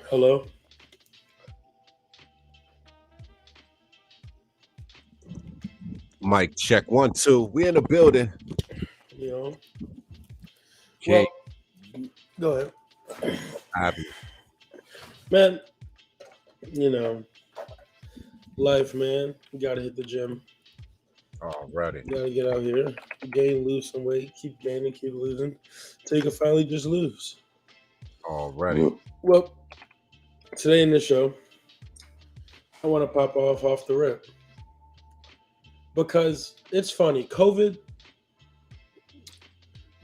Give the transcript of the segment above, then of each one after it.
Hello. Mike, check one, two. We in the building. You know. Okay, Well, go ahead, happy man. You know, life, man. You gotta hit the gym. already. You gotta get out here, gain, lose some weight, keep gaining, keep losing, till you can finally just lose. Already. Well, today in this show, I want to pop off the rip because it's funny. COVID,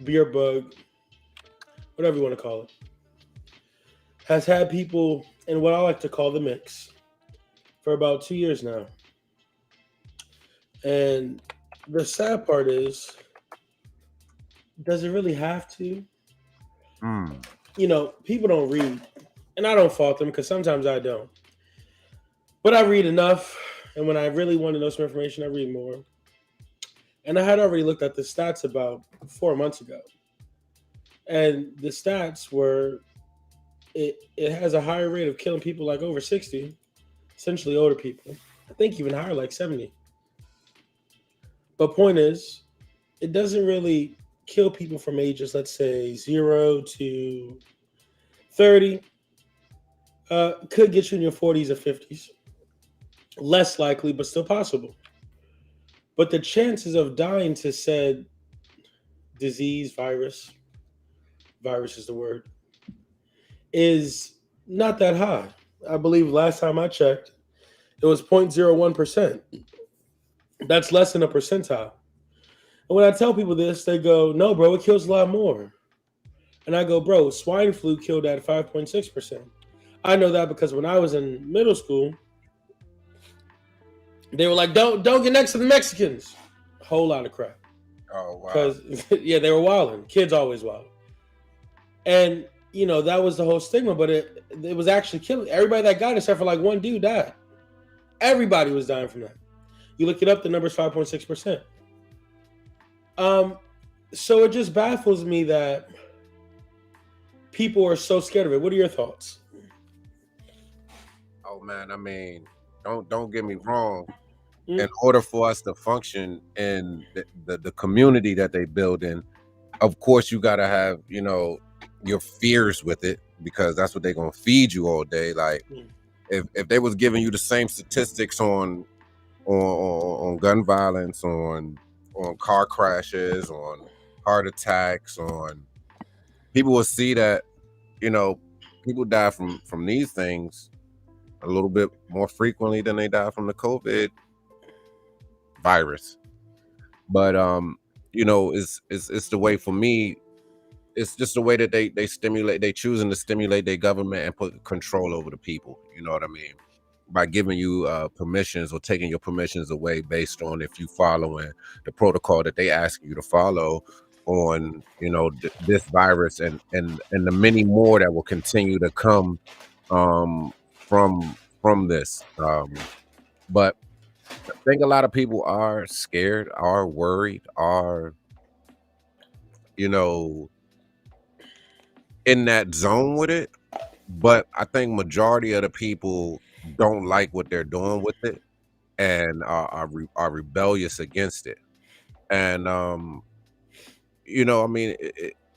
beer bug, whatever you want to call it, has had people in what I like to call the mix for about 2 years now. And the sad part is, does it really have to? Mm. People don't read, and I don't fault them because sometimes I don't. But I read enough, and when I really want to know some information, I read more. And I had already looked at the stats about 4 months ago, and the stats were it has a higher rate of killing people like over 60, essentially older people. I think even higher, like 70. But point is, it doesn't really kill people from ages, let's say 0 to 30. Could get you in your 40s or 50s. Less likely, but still possible. But the chances of dying to said disease, virus is the word, is not that high. I believe last time I checked, it was 0.01%. That's less than a percentile. And when I tell people this, they go, no, bro, it kills a lot more. And I go, bro, swine flu killed at 5.6%. I know that because when I was in middle school, they were like, don't get next to the Mexicans. A whole lot of crap. Oh wow. Because, yeah, they were wilding. Kids always wild. And, that was the whole stigma, but it was actually killing. Everybody that got it, except for like one dude, died. Everybody was dying from that. You look it up, the number's 5.6%. Um, so it just baffles me that people are so scared of it. What are your thoughts? Oh man, I mean, don't get me wrong. Mm, In order for us to function in the community that they build in, of course you gotta have, your fears with it because that's what they're gonna feed you all day. Like mm. if they was giving you the same statistics on gun violence, on car crashes, on heart attacks, on people will see that you know people die from these things a little bit more frequently than they die from the COVID virus. But it's the way for me. It's just the way that they stimulate. They choosing to stimulate their government and put control over the people. You know what I mean? By giving you permissions or taking your permissions away based on if you following the protocol that they ask you to follow on this virus and the many more that will continue to come from this. But I think a lot of people are scared, are worried, are you know in that zone with it. But I think majority of the people don't like what they're doing with it and are rebellious against it. And I mean,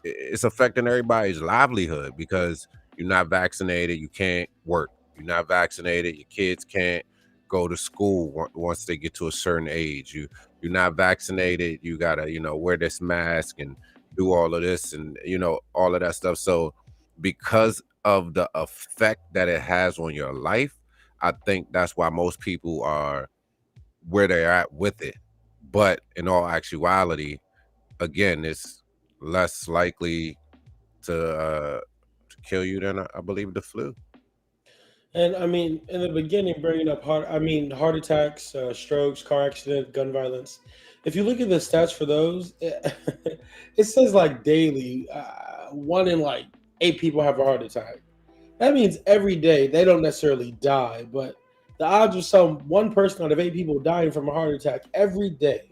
it's affecting everybody's livelihood because you're not vaccinated, you can't work. You're not vaccinated, your kids can't go to school once they get to a certain age. You're not vaccinated, you gotta wear this mask and do all of this and all of that stuff. So because of the effect that it has on your life, I think that's why most people are where they're at with it. But in all actuality, again, it's less likely to kill you than I believe the flu. And I mean, in the beginning, bringing up heart attacks, strokes, car accident, gun violence. If you look at the stats for those, it says like daily, one in like 8 people have a heart attack. That means every day they don't necessarily die, but the odds of some one person out of 8 people dying from a heart attack every day,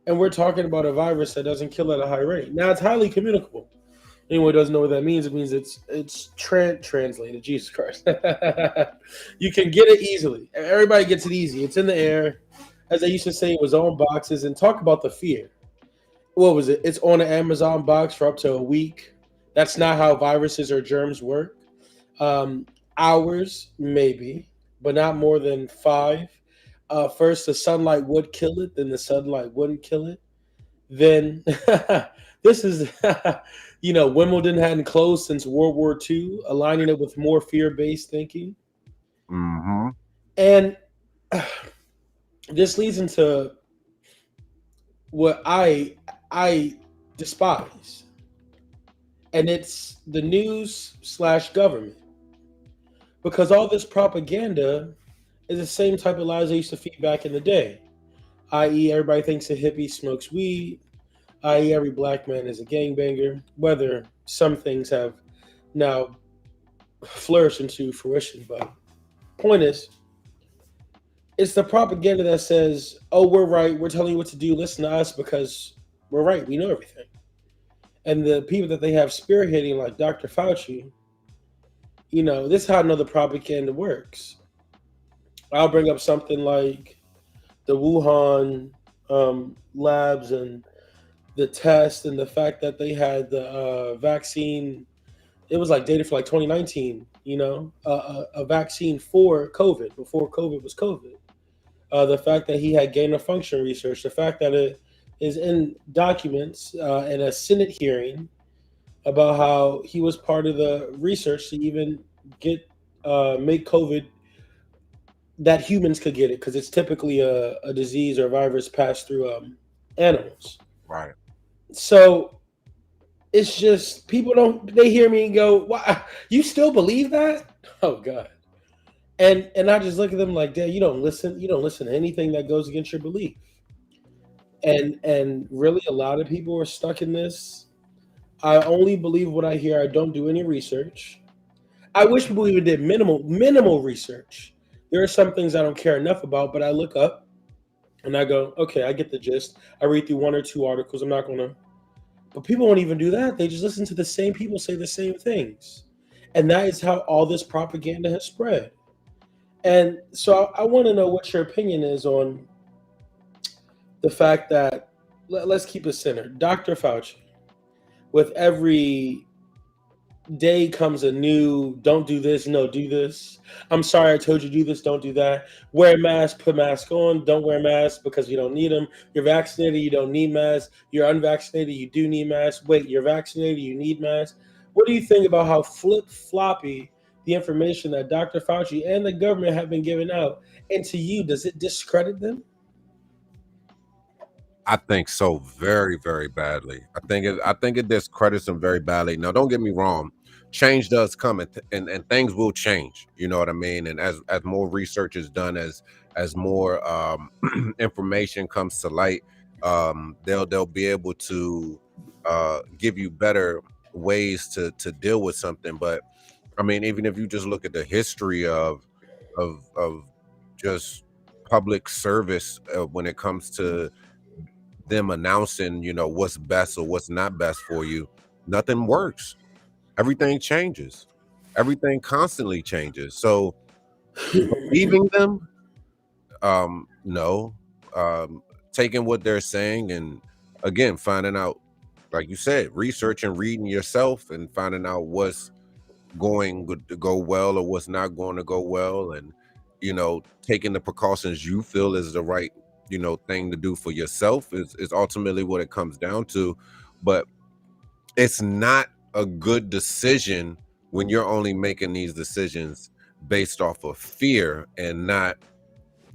and we're talking about a virus that doesn't kill at a high rate. Now it's highly communicable. Anyone who doesn't know what that means, it means translated. Jesus Christ. You can get it easily. Everybody gets it easy. It's in the air. As I used to say, it was on boxes. And talk about the fear. What was it? It's on an Amazon box for up to a week. That's not how viruses or germs work. Um, Hours, maybe, but not more than 5. First, the sunlight would kill it, then the sunlight wouldn't kill it. Then this is, Wimbledon hadn't closed since World War II, aligning it with more fear based thinking. Mm-hmm. And this leads into what I despise, and it's the news slash government, because all this propaganda is the same type of lies they used to feed back in the day. I.e., everybody thinks a hippie smokes weed. I.e., every black man is a gangbanger. Whether some things have now flourished into fruition, but point is, it's the propaganda that says, "Oh, we're right. We're telling you what to do. Listen to us because we're right. We know everything." And the people that they have spearheading, like Dr. Fauci, this is how I know the propaganda works. I'll bring up something like the Wuhan labs and the test and the fact that they had the vaccine. It was like dated for like 2019. A vaccine for COVID before COVID was COVID. The fact that he had gain of function research, the fact that it is in documents in a Senate hearing about how he was part of the research to even get make COVID that humans could get it, because it's typically a disease or virus passed through animals. Right. So it's just people don't they hear me and go, "Why you still believe that?" Oh God. And I just look at them like, "Dad, you don't listen to anything that goes against your belief." And really, a lot of people are stuck in this. I only believe what I hear. I don't do any research. I wish people even did minimal research. There are some things I don't care enough about, but I look up and I go, okay, I get the gist. I read through one or two articles. I'm not gonna. But people won't even do that. They just listen to the same people say the same things, and that is how all this propaganda has spread. And so I want to know what your opinion is on the fact that, let's keep it centered. Dr. Fauci, with every day comes a new, don't do this, no, do this. I'm sorry, I told you to do this, don't do that. Wear a mask, put mask on, don't wear masks because you don't need them. You're vaccinated, you don't need masks. You're unvaccinated, you do need masks. Wait, you're vaccinated, you need masks. What do you think about how flip floppy the information that Dr. Fauci and the government have been giving out? And to you, does it discredit them? I think so very, very badly. I think it discredits them very badly. Now, don't get me wrong, change does come, and things will change. You know what I mean? And as more research is done, as more information comes to light, they'll be able to give you better ways to deal with something. But I mean, even if you just look at the history of just public service when it comes to them announcing, what's best or what's not best for you, nothing works. Everything changes. Everything constantly changes. So believing them, no. Taking what they're saying and again finding out, like you said, researching, reading yourself and finding out what's going to go well or what's not going to go well, and taking the precautions you feel is the right thing to do for yourself is ultimately what it comes down to. But it's not a good decision when you're only making these decisions based off of fear and not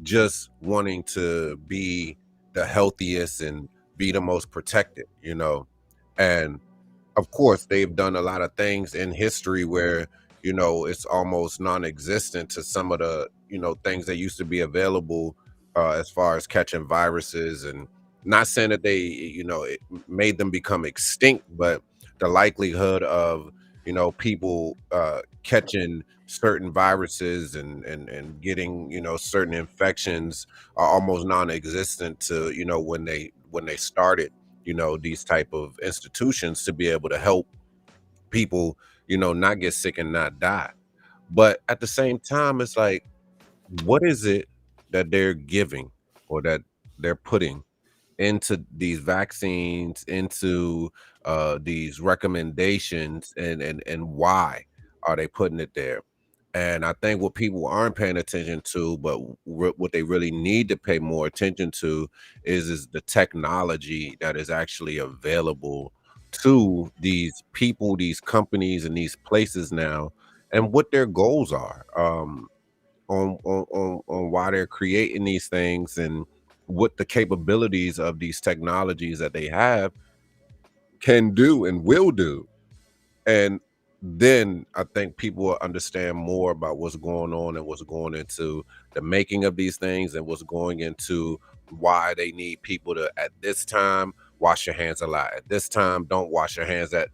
just wanting to be the healthiest and be the most protected. And of course, they've done a lot of things in history where, it's almost non-existent to some of the, things that used to be available as far as catching viruses. And not saying that they, it made them become extinct, but the likelihood of, people catching certain viruses and getting, certain infections are almost non-existent to, when they started, these type of institutions to be able to help people, not get sick and not die. But at the same time, it's like, what is it that they're giving or that they're putting into these vaccines, into these recommendations, and why are they putting it there? And I think what people aren't paying attention to, but what they really need to pay more attention to is the technology that is actually available to these people, these companies, and these places now, and what their goals are. On why they're creating these things and what the capabilities of these technologies that they have can do and will do. And then I think people will understand more about what's going on and what's going into the making of these things and what's going into why they need people to, at this time, wash your hands a lot. At this time, don't wash your hands at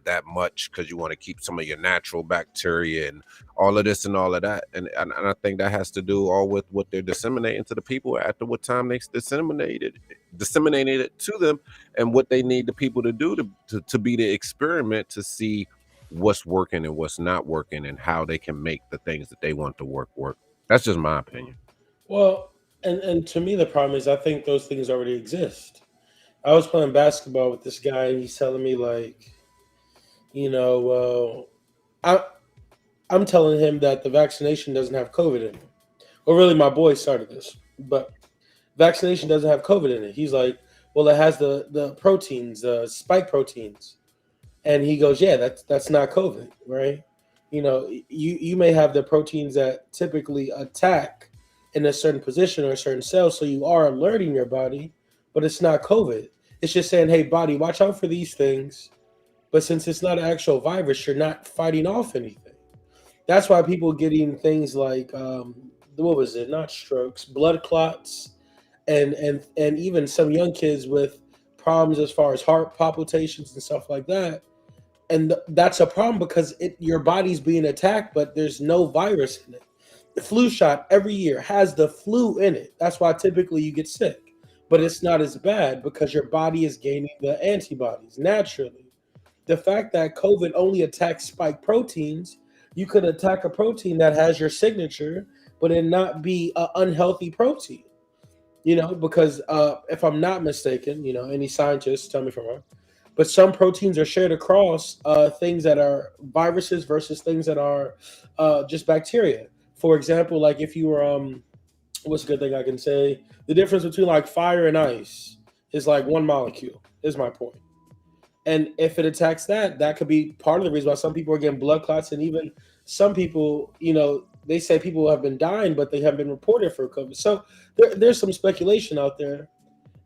that much, because you want to keep some of your natural bacteria and all of this and all of that. And I think that has to do all with what they're disseminating to the people after what time they disseminated it to them, and what they need the people to do to be the experiment to see what's working and what's not working and how they can make the things that they want to work. That's just my opinion. Well, and to me the problem is I think those things already exist. I was playing basketball with this guy and he's telling me like, well, I I'm telling him that the vaccination doesn't have COVID in it. Well, really, my boy started this, but vaccination doesn't have COVID in it. He's like, well, it has the proteins, the spike proteins, and he goes, yeah, that's not COVID, right? You may have the proteins that typically attack in a certain position or a certain cell, so you are alerting your body, but it's not COVID. It's just saying, hey, body, watch out for these things. But since it's not an actual virus, you're not fighting off anything. That's why people getting things like what was it? Not strokes, blood clots, and even some young kids with problems as far as heart palpitations and stuff like that. And that's a problem because your body's being attacked, but there's no virus in it. The flu shot every year has the flu in it. That's why typically you get sick, but it's not as bad because your body is gaining the antibodies naturally. The fact that COVID only attacks spike proteins, you could attack a protein that has your signature, but it not be an unhealthy protein. Because if I'm not mistaken, any scientists tell me if I'm wrong, but some proteins are shared across things that are viruses versus things that are just bacteria. For example, like if you were, what's a good thing I can say? The difference between like fire and ice is like one molecule, is my point. And if it attacks that, that could be part of the reason why some people are getting blood clots, and even some people, they say people have been dying, but they haven't been reported for COVID. So there's some speculation out there.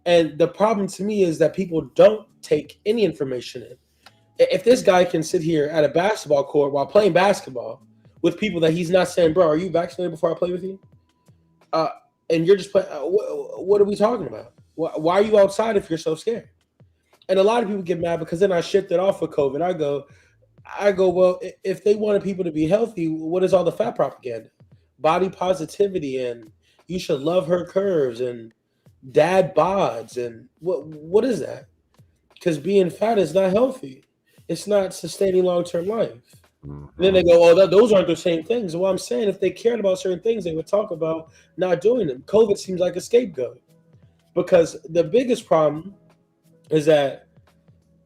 And the problem to me is that people don't take any information in. If this guy can sit here at a basketball court while playing basketball with people that he's not saying, bro, are you vaccinated before I play with you? Uh, and you're just playing, what are we talking about? Why are you outside if you're so scared? And a lot of people get mad because then I shipped it off with COVID. I go, well, if they wanted people to be healthy, what is all the fat propaganda? Body positivity and you should love her curves and dad bods and what is that? Because being fat is not healthy. It's not sustaining long term life. And then Hmm. they go, oh, those aren't the same things. Well, I'm saying if they cared about certain things, they would talk about not doing them. COVID seems like a scapegoat because the biggest problem is that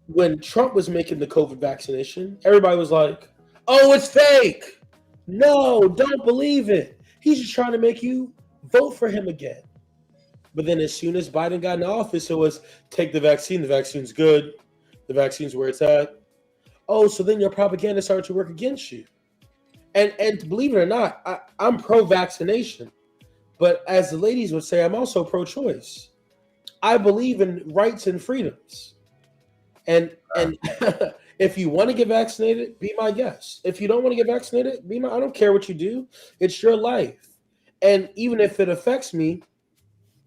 when Trump was making the COVID vaccination, everybody was like, oh, it's fake. No, don't believe it. He's just trying to make you vote for him again. But then as soon as Biden got in office, it was take the vaccine. The vaccine's good. The vaccine's where it's at. Oh, so then your propaganda started to work against you. And believe it or not, I'm pro-vaccination. But as the ladies would say, I'm also pro-choice. I believe in rights and freedoms. And if you want to get vaccinated, be my guest. If you don't want to get vaccinated, be my. I don't care what you do. It's your life. And even if it affects me,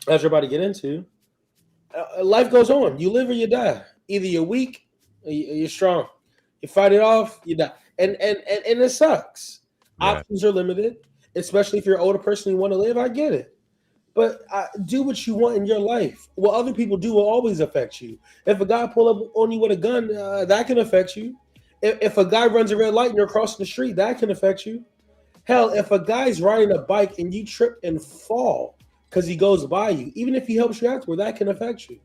as you're about to get into, life goes on. You live or you die. Either you're weak or you're strong. You fight it off, you die. And it sucks. Yeah. Options are limited, especially if you're an older person and you want to live. I get it. But do what you want in your life. What other people do will always affect you. If a guy pull up on you with a gun, that can affect you. If a guy runs a red light and you're crossing the street, that can affect you. Hell, if a guy's riding a bike and you trip and fall because he goes by you, even if he helps you afterward, that can affect you.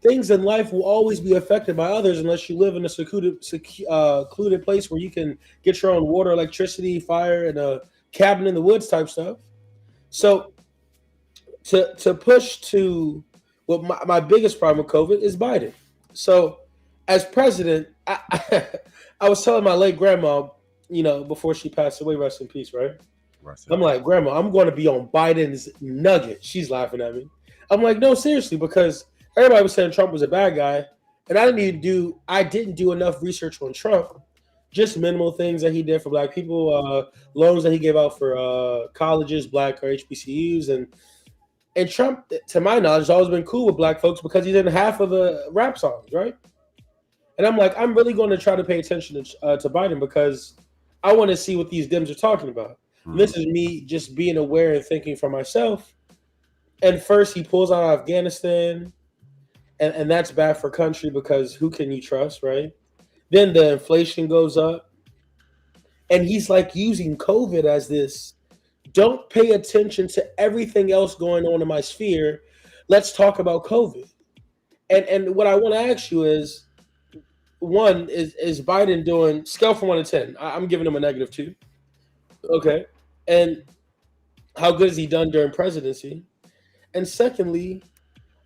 Things in life will always be affected by others unless you live in a secluded place where you can get your own water, electricity, fire, and a cabin in the woods type stuff. So to push to what my biggest problem with COVID is Biden. So as president, I was telling my late grandma, before she passed away, rest in peace, right? Rest in I'm peace. like, Grandma, I'm going to be on Biden's nugget. She's laughing at me. I'm like, no, seriously, because everybody was saying Trump was a bad guy, and I didn't do enough research on Trump. Just minimal things that he did for black people, loans that he gave out for colleges, black or HBCUs, and Trump, to my knowledge, has always been cool with black folks because he's in half of the rap songs, right? And I'm like, I'm really going to try to pay attention to Biden because I want to see what these Dems are talking about. And Mhm. this is me just being aware and thinking for myself. And first, he pulls out of Afghanistan, and that's bad for country because who can you trust, right? Then the inflation goes up, and he's like using COVID as this. Don't pay attention to everything else going on in my sphere. Let's talk about COVID. And what I want to ask you is, one is Biden doing scale from 1 to 10? I'm giving him a -2. Okay, and how good has he done during presidency? And secondly,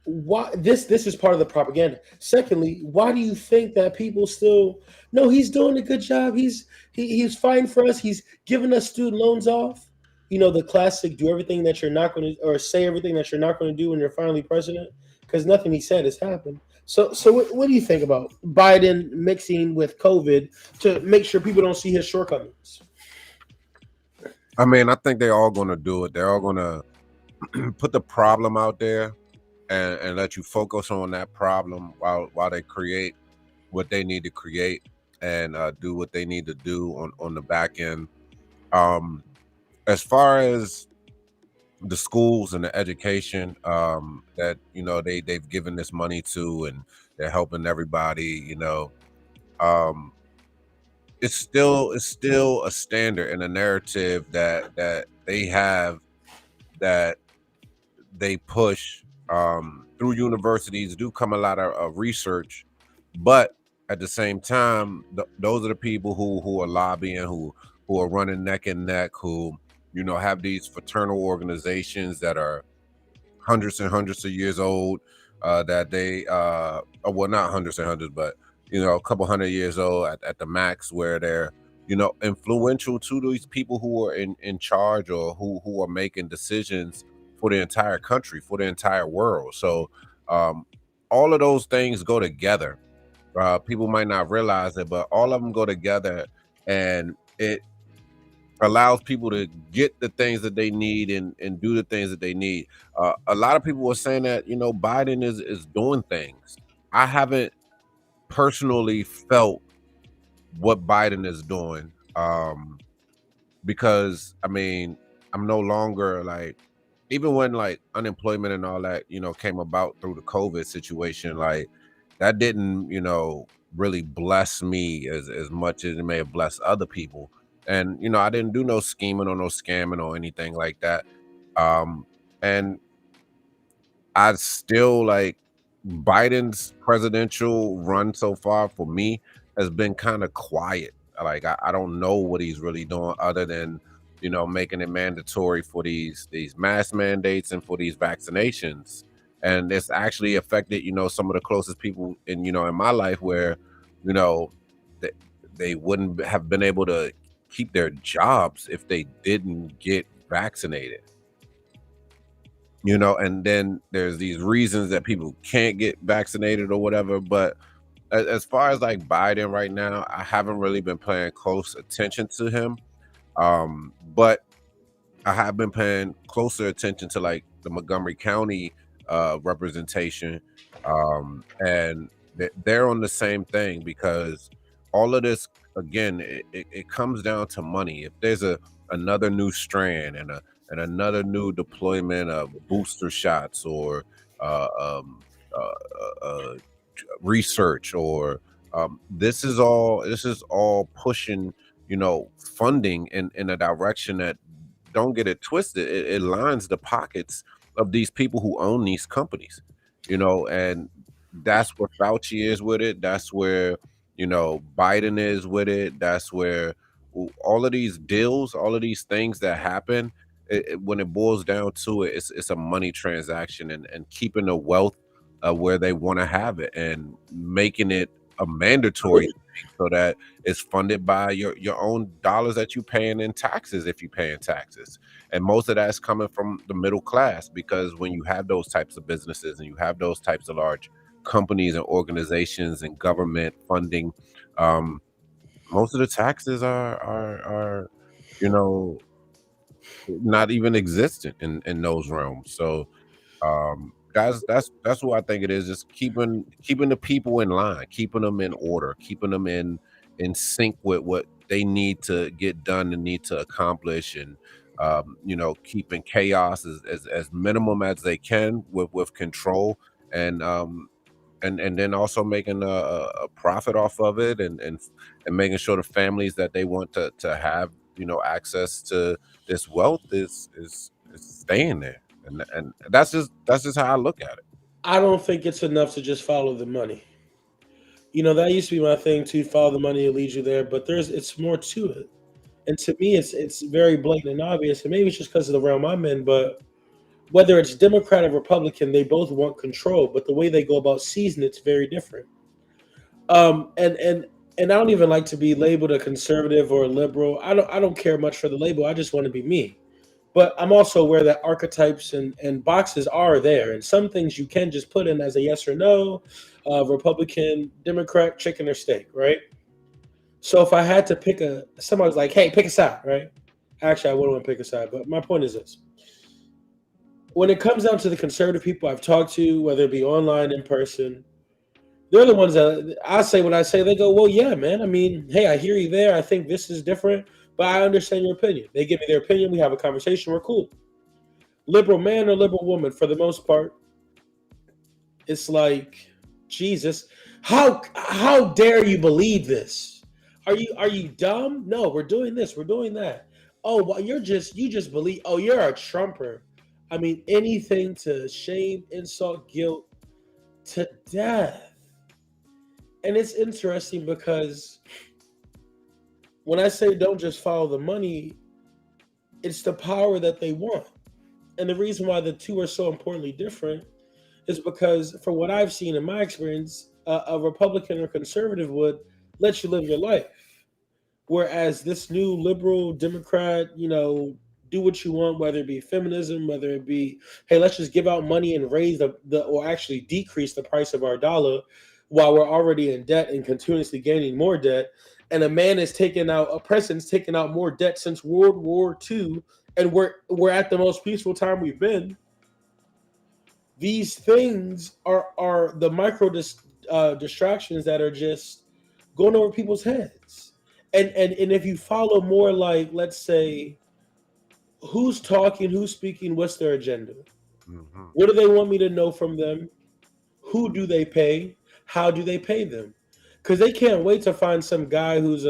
why this is part of the propaganda. Secondly, why do you think that people still no? He's doing a good job. He's fighting for us. He's giving us student loans off. The classic: do everything that you're not going to, or say everything that you're not going to do when you're finally president. Because nothing he said has happened. So what do you think about Biden mixing with COVID to make sure people don't see his shortcomings? I mean, I think they're all going to do it. They're all going to put the problem out there and let you focus on that problem while they create what they need to create and do what they need to do on the back end. Um, as far as the schools and the education that they've given this money to, and they're helping everybody, um, it's still a standard and a narrative that they have, that they push through universities, do come a lot of research, but at the same time, those are the people who are lobbying, who are running neck and neck, who have these fraternal organizations that are hundreds and hundreds of years old, that they well, not hundreds and hundreds, but a couple hundred years old at the max, where they're influential to these people who are in charge, or who are making decisions for the entire country, for the entire world. So um, all of those things go together. People might not realize it, but all of them go together, and it allows people to get the things that they need, and do the things that they need. A lot of people were saying that Biden is doing things. I haven't personally felt what Biden is doing, because I mean, I'm no longer like, even when like unemployment and all that came about through the COVID situation, like that didn't really bless me as much as it may have blessed other people. And I didn't do no scheming or no scamming or anything like that. And I still like Biden's presidential run so far for me has been kind of quiet. Like I don't know what he's really doing, other than making it mandatory for these mask mandates and for these vaccinations. And it's actually affected some of the closest people in my life, where you know they, they wouldn't have been able to keep their jobs if they didn't get vaccinated. And then there's these reasons that people can't get vaccinated or whatever. But as far as like Biden right now, I haven't really been paying close attention to him. But I have been paying closer attention to like the Montgomery County representation, and they're on the same thing, because all of this, again, it comes down to money. If there's another new strand, and another new deployment of booster shots, or uh, um, uh, uh, research, or This is all pushing, funding in a direction that, don't get it twisted, it lines the pockets of these people who own these companies, and that's where Fauci is with it. That's where, Biden is with it. That's where all of these deals, all of these things that happen, when it boils down to it, it's a money transaction, and keeping the wealth where they want to have it, and making it a mandatory thing so that it's funded by your own dollars that you paying in taxes, if you paying taxes. And most of that's coming from the middle class, because when you have those types of businesses and you have those types of large companies and organizations and government funding, um, most of the taxes are you know not even existent in those realms. So that's what I think it is. Just keeping the people in line, keeping them in order, keeping them in sync with what they need to get done and need to accomplish, and keeping chaos as minimum as they can with control, and and then also making a profit off of it, and making sure the families that they want to have, access to this wealth is staying there. And that's just how I look at it. I don't think it's enough to just follow the money. That used to be my thing too. Follow the money, it leads you there. But it's more to it. And to me, it's very blatant and obvious. And maybe it's just because of the realm I'm in. But whether it's Democrat or Republican, they both want control. But the way they go about seizing it's very different. And I don't even like to be labeled a conservative or a liberal. I don't care much for the label. I just want to be me. But I'm also aware that archetypes and boxes are there, and some things you can just put in as a yes or no, Republican, Democrat, chicken or steak, right? So if I had to pick somebody's like, hey, pick a side, right? Actually, I wouldn't want to pick a side, but my point is this: when it comes down to the conservative people I've talked to, whether it be online, in person, they're the ones that I say when I say they go, well, yeah, man. I mean, hey, I hear you there. I think this is different, but I understand your opinion. They give me their opinion. We have a conversation. We're cool. Liberal man or liberal woman, for the most part, it's like, Jesus, how dare you believe this? Are you dumb? No, we're doing this. We're doing that. Oh, well, you just believe. Oh, you're a Trumper. I mean, anything to shame, insult, guilt to death. And it's interesting because when I say don't just follow the money, it's the power that they want. And the reason why the two are so importantly different is because, from what I've seen in my experience, a Republican or conservative would let you live your life. Whereas this new liberal Democrat, do what you want, whether it be feminism, whether it be, hey, let's just give out money and raise the or actually decrease the price of our dollar while we're already in debt and continuously gaining more debt. And a president's taken out more debt since World War II, and we're at the most peaceful time we've been. These things are the distractions that are just going over people's heads. And if you follow more, like, let's say, who's talking, who's speaking, what's their agenda, Hmm. what do they want me to know from them, who do they pay, how do they pay them, because they can't wait to find some guy who's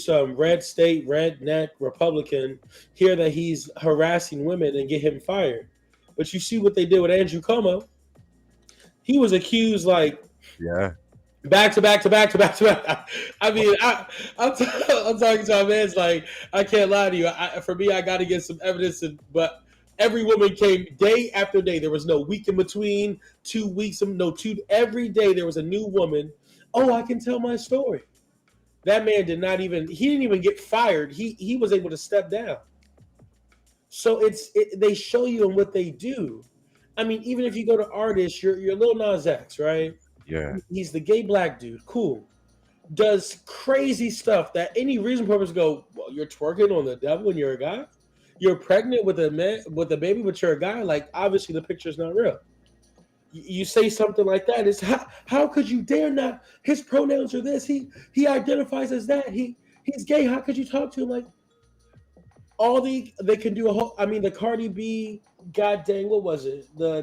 some red state redneck Republican here that he's harassing women and get him fired. But you see what they did with Andrew Cuomo. He was accused, like, Yeah. back to back to back to back to back. I mean, I'm talking to my man's like, I can't lie to you. For me, I got to get some evidence, but every woman came day after day. There was no week in between, 2 weeks, no two. Every day there was a new woman. Oh, I can tell my story. That man did not even. He didn't even get fired. He was able to step down. So they show you in what they do. I mean, even if you go to artists, your Lil Nas X, right? Yeah. He's the gay black dude. Cool. Does crazy stuff that any reasonable purpose go, well, you're twerking on the devil and you're a guy? You're pregnant with a man with a baby, but you're a guy? Like, obviously the picture's not real. You say something like that. It's how could you dare not? His pronouns are this. He identifies as that. He's gay. How could you talk to him like they can do a whole? I mean, the Cardi B. God dang, what was it? Uh,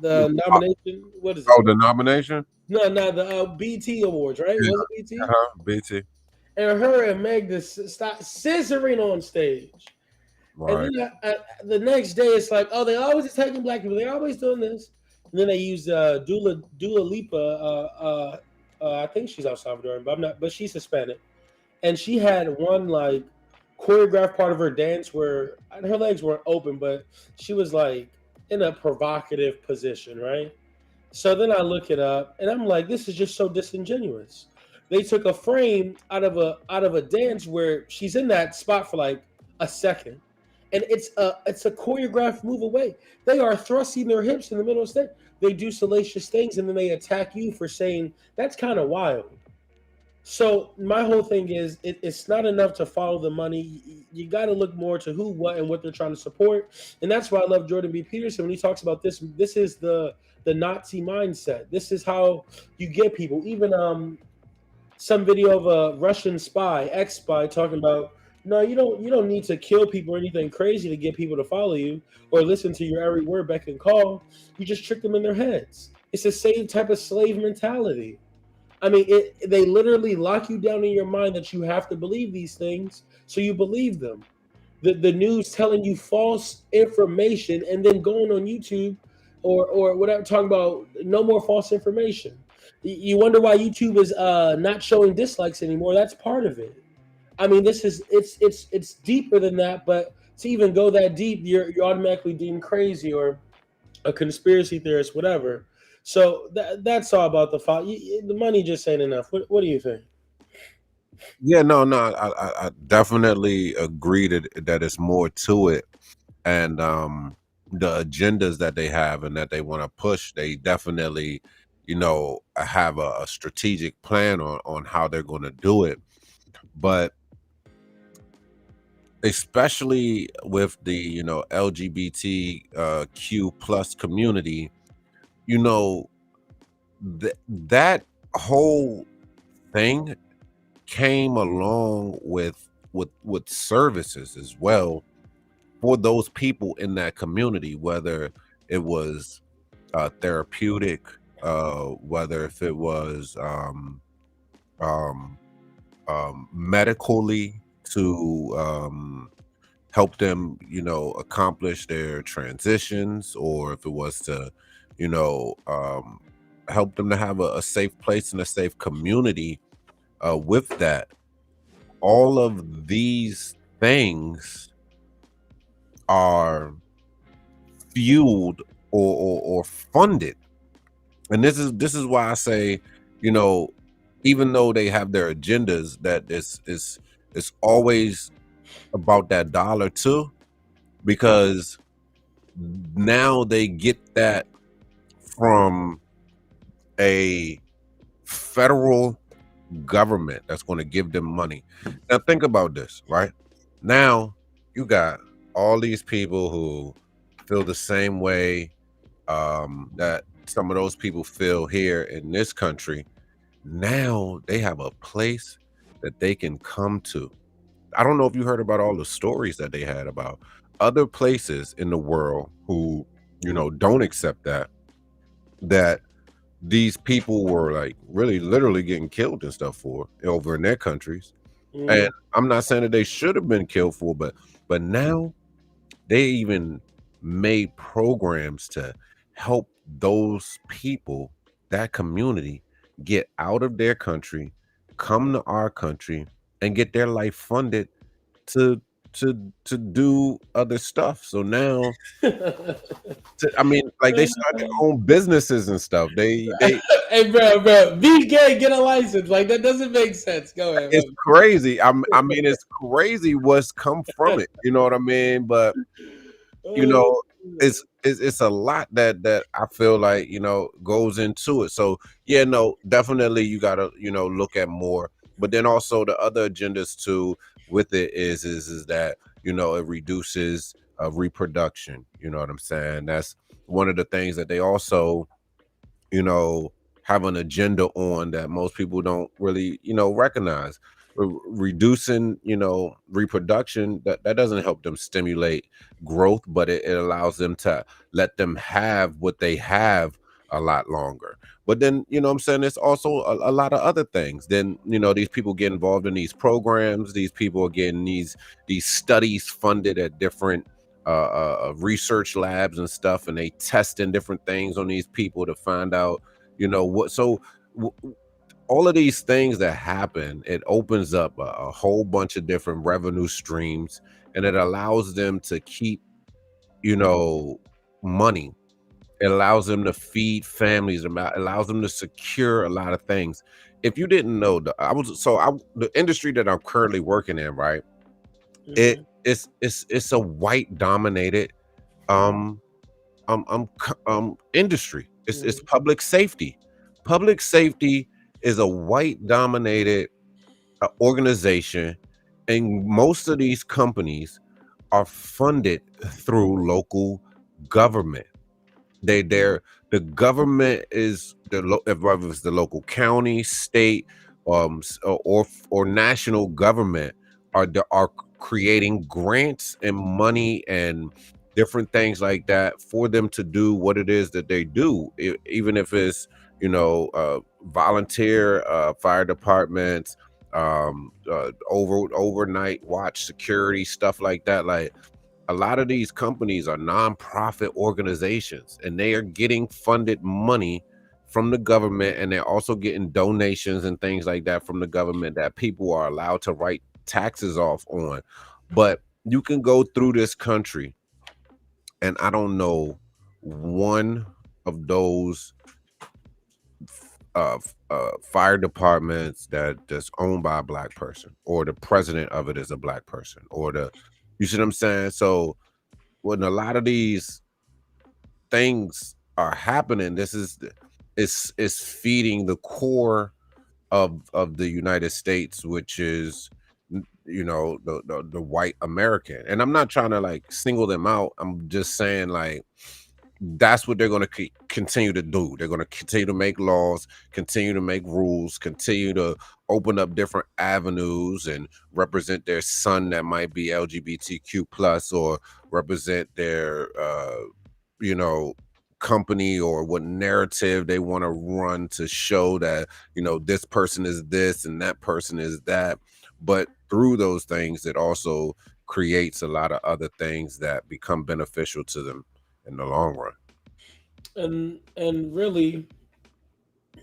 The nomination. What is oh, it? the nomination? No, no, the BT Awards, right? Yeah. Was it BT? Uh-huh. BT. And her and Meg just stop scissoring on stage. And Right. then the next day, it's like, oh, they always attacking black people. They're always doing this. And then they use Dula Lipa. I think she's El Salvadoran, but I'm not. But she's Hispanic, and she had one like choreographed part of her dance where her legs weren't open, but she was like in a provocative position, right? So then I look it up, and I'm like, this is just so disingenuous. They took a frame out of a dance where she's in that spot for like a second, and it's a choreographed move away. They are thrusting their hips in the middle of the stage. They do salacious things, and then they attack you for saying that's kind of wild. So my whole thing is it's not enough to follow the money. You got to look more to who, what, and what they're trying to support, and that's why I love Jordan B. Peterson when he talks about this. This is the Nazi mindset. This is how you get people. Even some video of a Russian spy, ex spy, talking about no, you don't need to kill people or anything crazy to get people to follow you or listen to your every word, beck and call. You just trick them in their heads. It's the same type of slave mentality. I mean, they literally lock you down in your mind that you have to believe these things, so you believe them. The news telling you false information and then going on YouTube or whatever talking about no more false information. You wonder why YouTube is not showing dislikes anymore. That's part of it. I mean, this is it's deeper than that, but to even go that deep, you're automatically deemed crazy or a conspiracy theorist, whatever. So that's all about the money just ain't enough. What do you think? Yeah, no, I definitely agree that it's more to it, and the agendas that they have and that they want to push, they definitely, have a strategic plan on how they're going to do it. But especially with the LGBT Q plus community, you know that whole thing came along with services as well for those people in that community, whether it was therapeutic, whether if it was um, medically to help them, accomplish their transitions, or if it was to, you know, um, help them to have a safe place and a safe community with that. All of these things are fueled or funded, and this is why I say, you know, even though they have their agendas, that is always about that dollar too, because now they get that from a federal government that's going to give them money. Now think about this, right? Now you got all these people who feel the same way that some of those people feel here in this country. Now they have a place that they can come to. I don't know if you heard about all the stories that they had about other places in the world who, don't accept that these people were like really literally getting killed and stuff for over in their countries. And Mm. I'm not saying that they should have been killed for, but now they even made programs to help those people, that community, get out of their country, come to our country, and get their life funded to to do other stuff. So now, I mean, like they start their own businesses and stuff. They Hey, bro, be gay, get a license. Like that doesn't make sense. Go ahead, it's crazy. I mean, it's crazy what's come from it. You know what I mean? But you bro. know, it's a lot that I feel like goes into it. So yeah, no, definitely you gotta look at more. But then also the other agendas too with it is that it reduces reproduction. You know what I'm saying? That's one of the things that they also you know have an agenda on that most people don't really recognize. reducing, reproduction, that doesn't help them stimulate growth, but it allows them to let them have what they have a lot longer. But then, what I'm saying, it's also a lot of other things. Then, these people get involved in these programs. These people are getting these studies funded at different research labs and stuff, and they testing different things on these people to find out, what. So all of these things that happen, it opens up a whole bunch of different revenue streams, and it allows them to keep, you know, money. It allows them to feed families. It allows them to secure a lot of things. If you didn't know, the industry that I'm currently working in, right? Mm-hmm. It's a white dominated um industry. It's Mm-hmm. public safety. Public safety is a white dominated organization, and most of these companies are funded through local government. They're the government is whether it's the local county, state, or national government are creating grants and money and different things like that for them to do what it is that they do. Even if it's, volunteer fire departments, overnight watch security, stuff like that. Like, a lot of these companies are nonprofit organizations, and they are getting funded money from the government, and they're also getting donations and things like that from the government that people are allowed to write taxes off on. But you can go through this country, and I don't know one of those fire departments that's owned by a black person, or the president of it is a black person, or you see what I'm saying? So when a lot of these things are happening, it's feeding the core of the United States, which is, the white American. And I'm not trying to like single them out. I'm just saying, like, that's what they're going to continue to do. They're going to continue to make laws, continue to make rules, continue to open up different avenues and represent their son that might be LGBTQ plus, or represent their you know company, or what narrative they want to run to show that, this person is this and that person is that. But through those things, it also creates a lot of other things that become beneficial to them in the long run. And really,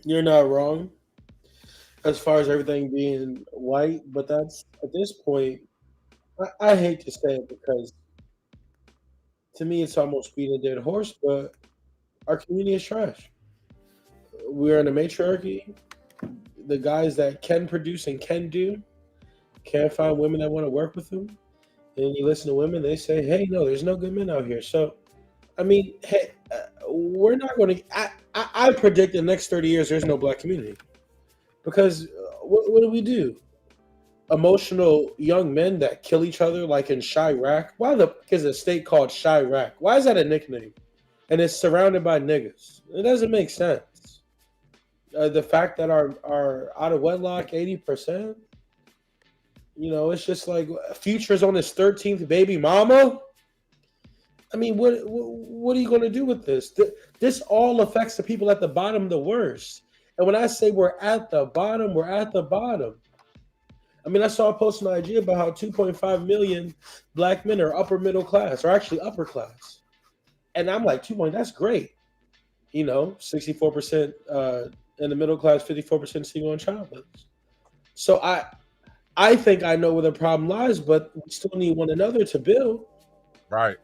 you're not wrong as far as everything being white, but that's at this point. I hate to say it because to me it's almost beating a dead horse, but our community is trash. We're in a matriarchy. The guys that can produce and can do can't find women that want to work with them. And you listen to women, they say, "Hey, no, there's no good men out here." So, I mean, hey, we're not going to. I predict in the next 30 years there's no black community because what do we do? Emotional young men that kill each other, like in Chirac. Why the fuck is a state called Chirac? Why is that a nickname? And it's surrounded by niggas. It doesn't make sense. The fact that our out of wedlock 80%, it's just like Future's on his 13th baby mama. I mean, what are you going to do with this? This all affects the people at the bottom the worst. And when I say we're at the bottom, we're at the bottom. I mean, I saw a post on IG about how 2.5 million black men are upper middle class, or actually upper class. And I'm like, 2 point, that's great. 64% in the middle class, 54% single and childless. So I think I know where the problem lies, but we still need one another to build. Right.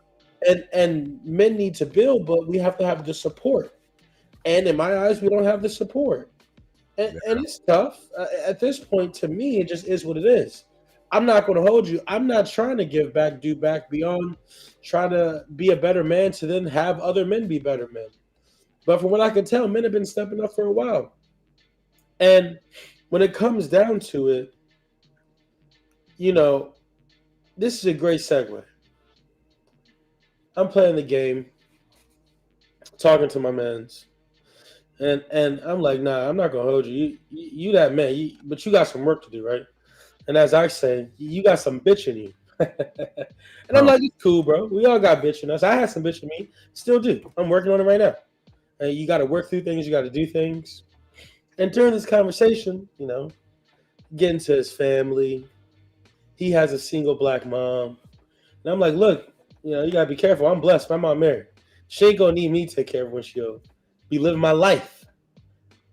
And men need to build, but we have to have the support. And in my eyes, we don't have the support. And Yeah. it's tough. At this point, to me, it just is what it is. I'm not going to hold you. I'm not trying to give back, do back beyond trying to be a better man to then have other men be better men. But from what I can tell, men have been stepping up for a while. And when it comes down to it, you know, this is a great segue. I'm playing the game, talking to my mans, and I'm like, nah, I'm not gonna hold you. You that man, but you got some work to do, right? And as I say, you got some bitch in you. And I'm Huh. like, it's cool, bro. We all got bitch in us. I had some bitch in me. Still do. I'm working on it right now. And you got to work through things. You got to do things. And during this conversation, get into his family. He has a single black mom. And I'm like, look, you got to be careful. I'm blessed. My mom married. She ain't going to need me to take care of when she'll be living my life.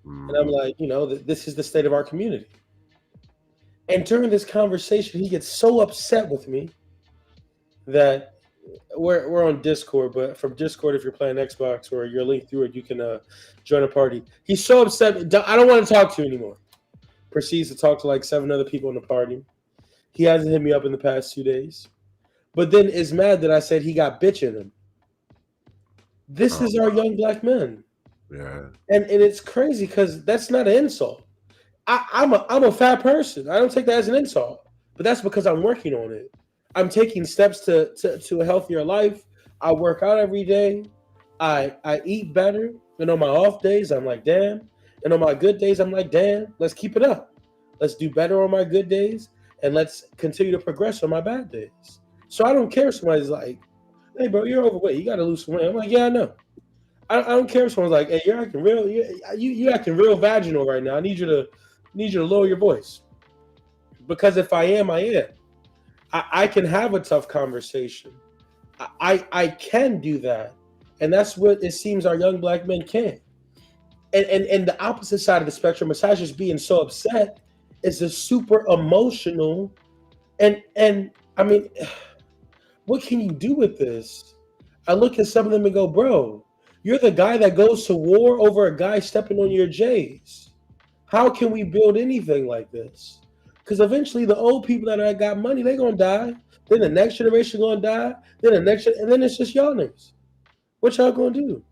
And I'm Mhm. like, this is the state of our community. And during this conversation, he gets so upset with me that we're on Discord, but from Discord, if you're playing Xbox or you're linked through it, you can join a party. He's so upset. I don't want to talk to you anymore. Proceeds to talk to like 7 other people in the party. He hasn't hit me up in the past 2 days, but then is mad that I said he got bitch in him. This Oh, is our young black men, yeah. and it's crazy because that's not an insult. I'm a fat person. I don't take that as an insult, but that's because I'm working on it. I'm taking steps to a healthier life. I work out every day. I eat better. And on my off days, I'm like, damn. And on my good days, I'm like, damn. Let's keep it up. Let's do better on my good days, and let's continue to progress on my bad days. So I don't care if somebody's like, hey, bro, you're overweight. You got to lose some weight. I'm like, yeah, I know. I don't care if someone's like, "Hey, you're acting real. You acting real vaginal right now. I need you to lower your voice." Because if I am, I am. I can have a tough conversation. I can do that, and that's what it seems our young black men can. And the opposite side of the spectrum, besides just being so upset, is the super emotional. And I mean, what can you do with this? I look at some of them and go, bro, you're the guy that goes to war over a guy stepping on your J's. How can we build anything like this? Because eventually the old people that got money, they're gonna die. Then the next generation gonna die. Then and then it's just y'all niggas. What y'all gonna do?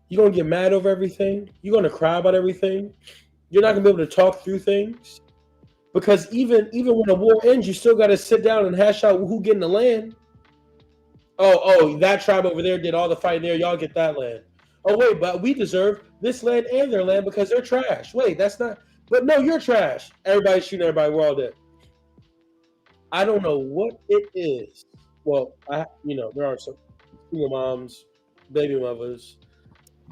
You gonna get mad over everything? You gonna cry about everything? You're not Yeah. gonna be able to talk through things because even when a war ends, you still gotta sit down and hash out who getting the land. Oh, that tribe over there did all the fighting there. Y'all get that land. Oh wait, but we deserve this land and their land because they're trash. Wait, that's not. But no, you're trash. Everybody's shooting everybody. We're all dead. I don't know what it is. Well, there are some single moms, baby mothers,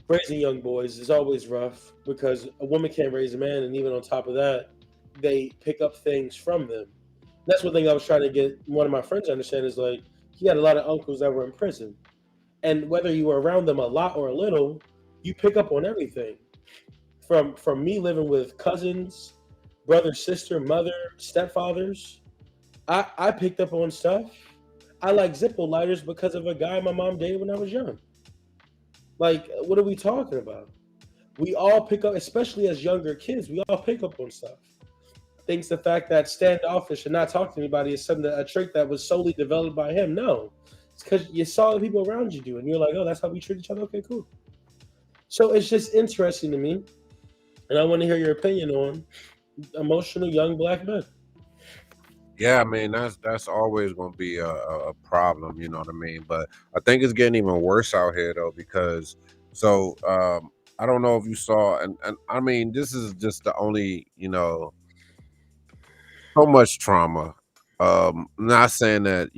raising young boys is always rough because a woman can't raise a man, and even on top of that, they pick up things from them. That's one thing I was trying to get one of my friends to understand is like he had a lot of uncles that were in prison, and whether you were around them a lot or a little, you pick up on everything. From me living with cousins, brother, sister, mother, stepfathers, I picked up on stuff. I like Zippo lighters because of a guy my mom dated when I was young. Like, what are we talking about? We all pick up, especially as younger kids, we all pick up on stuff. Thinks the fact that standoffish and not talk to anybody is something a trait that was solely developed by him. No, it's because you saw the people around you do, and you're like, oh, that's how we treat each other. Okay, cool. So it's just interesting to me, and I want to hear your opinion on emotional young black men. Yeah, I mean that's always going to be a problem, you know what I mean? But I think it's getting even worse out here though because so I don't know if you saw and I mean this is just the only, so much trauma. Not saying that,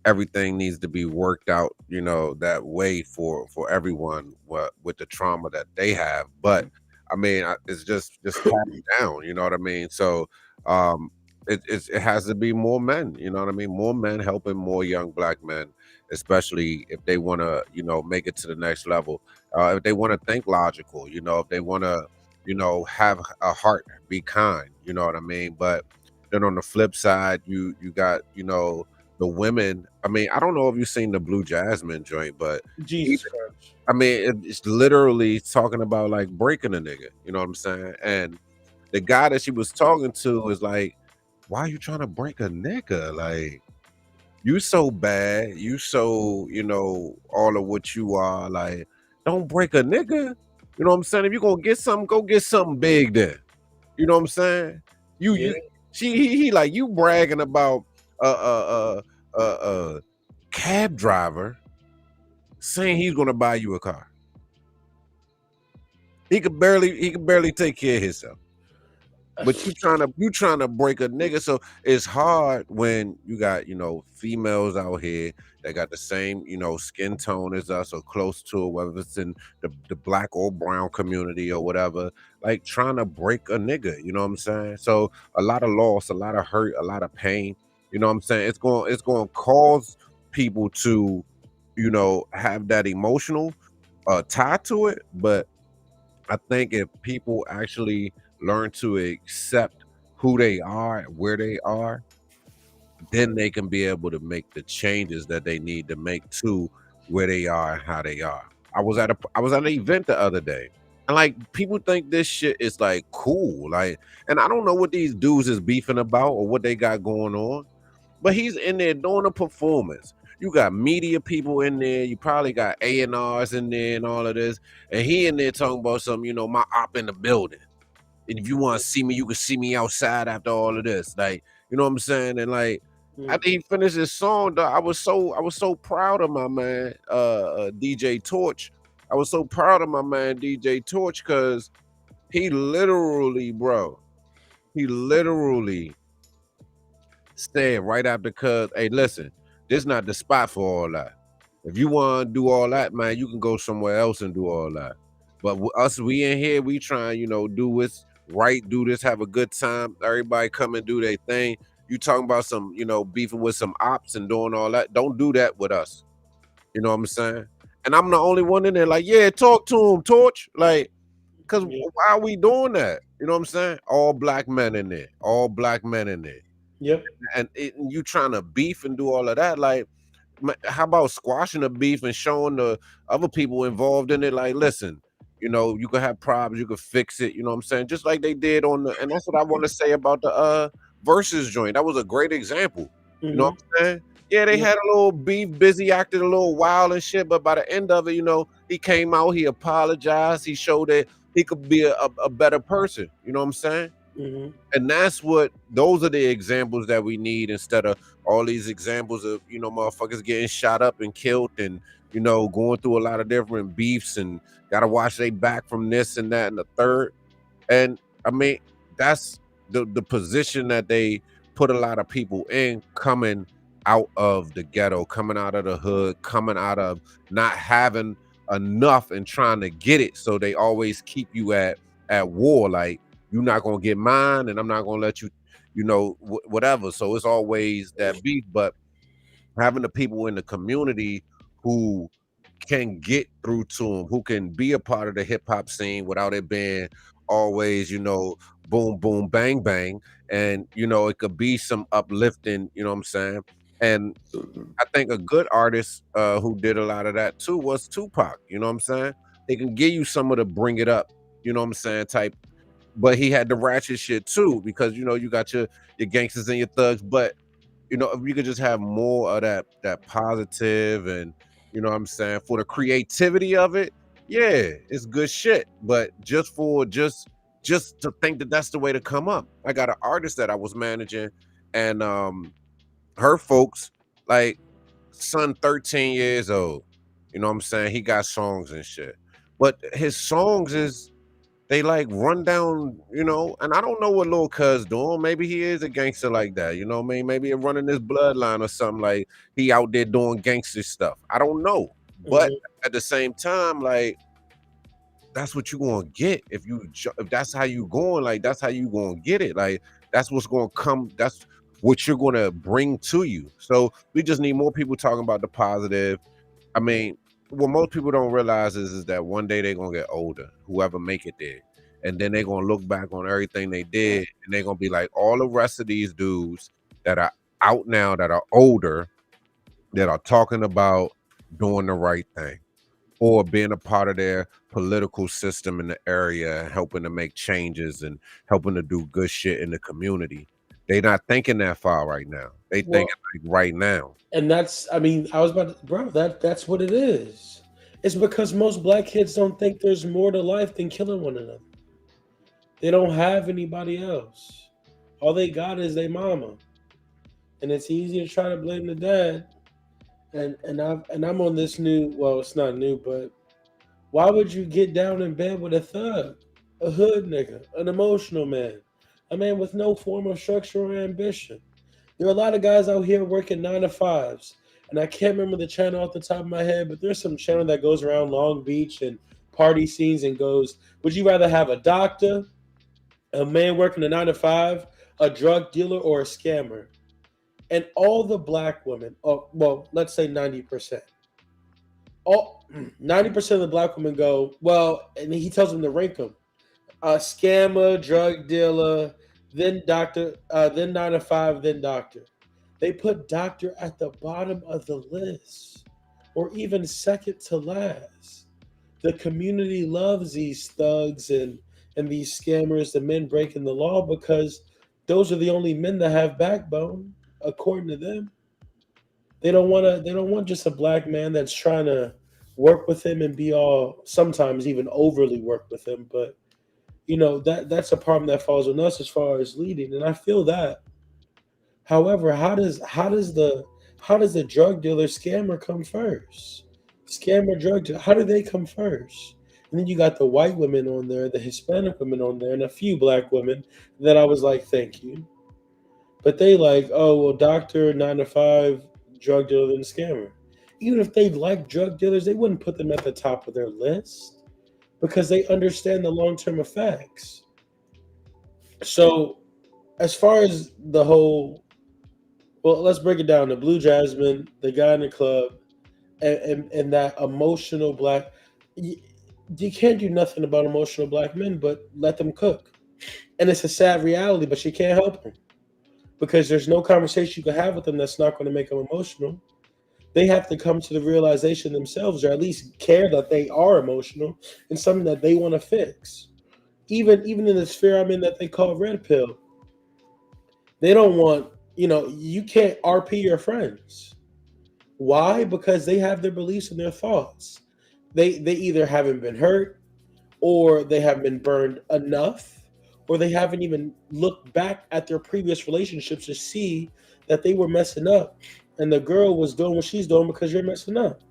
everything needs to be worked out, that way for everyone with the trauma that they have, but I mean, it's just passed down, you know what I mean? So, um it has to be more men, you know what I mean? More men helping more young black men, especially if they want to, make it to the next level. If they want to think logical, if they want to, have a heart, be kind, you know what I mean? But then on the flip side, you got, the women. I mean, I don't know if you've seen the Blue Jasmine joint, but even, Jesus Christ. I mean, it's literally talking about like breaking a nigga. You know what I'm saying? And the guy that she was talking to is like, "Why are you trying to break a nigga? Like, you so bad, you so all of what you are. Like, don't break a nigga. You know what I'm saying? If you're gonna get something, go get something big then. You know what I'm saying? Yeah, You he like you bragging about a cab driver saying he's gonna buy you a car. He could barely take care of himself. But you trying to break a nigga, so it's hard when you got females out here that got the same skin tone as us or close to it, whether it's in the black or brown community or whatever, like trying to break a nigga. You know what I'm saying? So a lot of loss, a lot of hurt, a lot of pain. You know what I'm saying? It's going to cause people to have that emotional tie to it, but I think if people actually learn to accept who they are, where they are, then they can be able to make the changes that they need to make to where they are and how they are. I was at an event the other day, and like people think this shit is like cool, like, and I don't know what these dudes is beefing about or what they got going on, but he's in there doing a performance. You got media people in there. You probably got A&Rs in there and all of this. And he in there talking about something, my op in the building. And if you want to see me, you can see me outside after all of this. Like, you know what I'm saying? And like Mm, after he finished his song, dog, I was so proud of my man, DJ Torch. I was so proud of my man DJ Torch because he literally, bro, he literally said right after, cuz, hey, listen, this not the spot for all that. If you want to do all that, man, you can go somewhere else and do all that. But us, we in here, we trying, do what's right, do this, have a good time. Everybody come and do their thing. You talking about some, beefing with some ops and doing all that. Don't do that with us. You know what I'm saying? And I'm the only one in there, like, yeah, talk to him, Torch. Like, cause yeah. why are we doing that? You know what I'm saying? All black men in there. All black men in there, Yep. and you trying to beef and do all of that, like, how about squashing the beef and showing the other people involved in it, like, listen, you could have problems, you could fix it, you know what I'm saying, just like they did on the, and that's what I want to say about the versus joint. That was a great example. You know what Hmm. I'm saying? Yeah, they Yep. had a little beef, busy acted a little wild and shit, but by the end of it, he came out, he apologized, he showed that he could be a better person, you know what I'm saying? Hmm. And those are the examples that we need, instead of all these examples of motherfuckers getting shot up and killed, and going through a lot of different beefs, and gotta watch they back from this and that and the third. And I mean, that's the position that they put a lot of people in, coming out of the ghetto, coming out of the hood, coming out of not having enough and trying to get it. So they always keep you at war. Like, you're not gonna get mine, and I'm not gonna let you, whatever. So it's always that beef. But having the people in the community who can get through to them, who can be a part of the hip hop scene without it being always, boom, boom, bang, bang. And, it could be some uplifting, you know what I'm saying? And I think a good artist who did a lot of that too was Tupac, you know what I'm saying? They can give you some of the bring it up, you know what I'm saying, type, but he had the ratchet shit too, because you got your gangsters and your thugs. But if you could just have more of that positive, and what I'm saying, for the creativity of it, yeah, it's good shit. But just for just to think that that's the way to come up. I got an artist that I was managing, and her folks, like, son 13 years old, you know what I'm saying, he got songs and shit, but his songs is, they like run down, and I don't know what Lil Cuz doing. Maybe he is a gangster like that, you know what I mean? Maybe it running his bloodline or something, like he out there doing gangster stuff. I don't know. But Hmm. at the same time, like, that's what you gonna get if that's how you going, like, that's how you gonna get it. Like, that's what's gonna come, that's what you're gonna bring to you. So we just need more people talking about the positive. I mean, what most people don't realize is that one day they're gonna get older, whoever make it there. And then they're gonna look back on everything they did, and they're gonna be like, all the rest of these dudes that are out now, that are older, that are talking about doing the right thing, or being a part of their political system in the area, helping to make changes and helping to do good shit in the community. They not thinking that far right now. They thinking Well, like right now. and that's, I mean, I was about to, bro, that's what it is. It's because most black kids don't think there's more to life than killing one another. They don't have anybody else. All they got is their mama. And it's easy to try to blame the dad. And I'm on this new, well, it's not new, but why would you get down in bed with a thug, a hood nigga, an emotional man? A man with no form of structure or ambition. There are a lot of guys out here working 9 to 5s, and I can't remember the channel off the top of my head, but there's some channel that goes around Long Beach and party scenes and goes, "Would you rather have a doctor, a man working a 9 to 5, a drug dealer, or a scammer?" And all the black women, oh, well, let's say 90%, all 90% of the black women go, well, and he tells them to rank them: a scammer, drug dealer, then doctor, then 9 to 5, then doctor. They put doctor at the bottom of the list, or even second to last. The community loves these thugs and these scammers, the men breaking the law, because those are the only men that have backbone, according to them. They don't want just a black man that's trying to work with him and be all, sometimes even overly work with him. But that's a problem that falls on us as far as leading, and I feel that. However, how does the drug dealer scammer come first? Scammer drug dealer, how do they come first? And then you got the white women on there, the Hispanic women on there, and a few black women that I was like, thank you. But they like, oh well, doctor, 9 to 5, drug dealer, and scammer. Even if they like drug dealers, they wouldn't put them at the top of their list because they understand the long term effects. So as far as the whole, well, let's break it down. The Blue Jasmine, the guy in the club, and that emotional black. You, you can't do nothing about emotional black men, but let them cook. And it's a sad reality, but you can't help them because there's no conversation you can have with them that's not going to make them emotional. They have to come to the realization themselves, or at least care that they are emotional and something that they want to fix. Even in the sphere I'm in that they call red pill, they don't want, you can't RP your friends. Why? Because they have their beliefs and their thoughts. They either haven't been hurt, or they haven't been burned enough, or they haven't even looked back at their previous relationships to see that they were messing up, and the girl was doing what she's doing because you're messing up.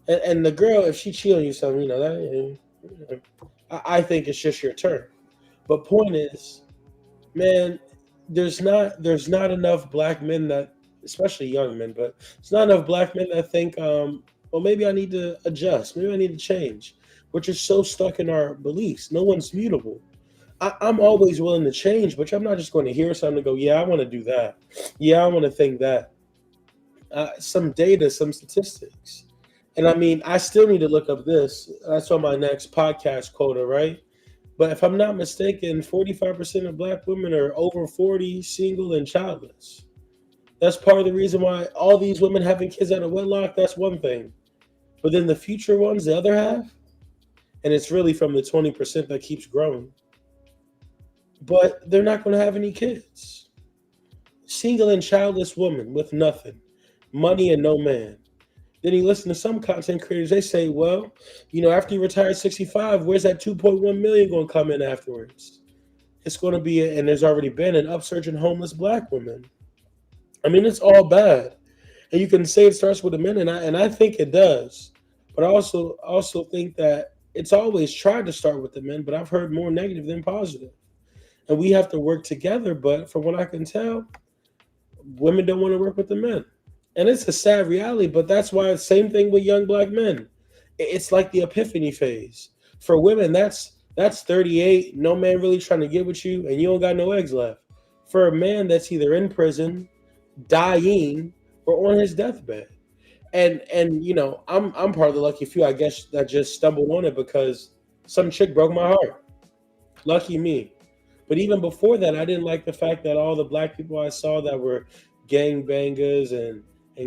And the girl, if she cheat on you, something, I think it's just your turn. But point is, man, there's not enough black men that, especially young men, but it's not enough black men that think, well, maybe I need to adjust, maybe I need to change. We're just so stuck in our beliefs. No one's mutable. I'm always willing to change, but I'm not just going to hear something and go, yeah, I want to do that. Yeah, I want to think that. Some data, some statistics. And I mean, I still need to look up this. That's on my next podcast quota, right? But if I'm not mistaken, 45% of black women are over 40, single, and childless. That's part of the reason why all these women having kids out of wedlock, that's one thing. But then the future ones, the other half, and it's really from the 20% that keeps growing. But they're not going to have any kids. Single and childless woman with nothing, money and no man. Then you listen to some content creators, they say, well, after you retire at 65, where's that 2.1 million going to come in afterwards? It's going to be, and there's already been an upsurge in homeless black women. I mean, it's all bad. And you can say it starts with the men, and I think it does. But I also think that it's always tried to start with the men, but I've heard more negative than positive. And we have to work together, but from what I can tell, women don't want to work with the men. And it's a sad reality, but that's why it's same thing with young black men. It's like the epiphany phase. For women, that's 38, no man really trying to get with you, and you don't got no eggs left. For a man, that's either in prison, dying, or on his deathbed. And I'm part of the lucky few, I guess, that just stumbled on it because some chick broke my heart. Lucky me. But even before that, I didn't like the fact that all the black people I saw that were gangbangers and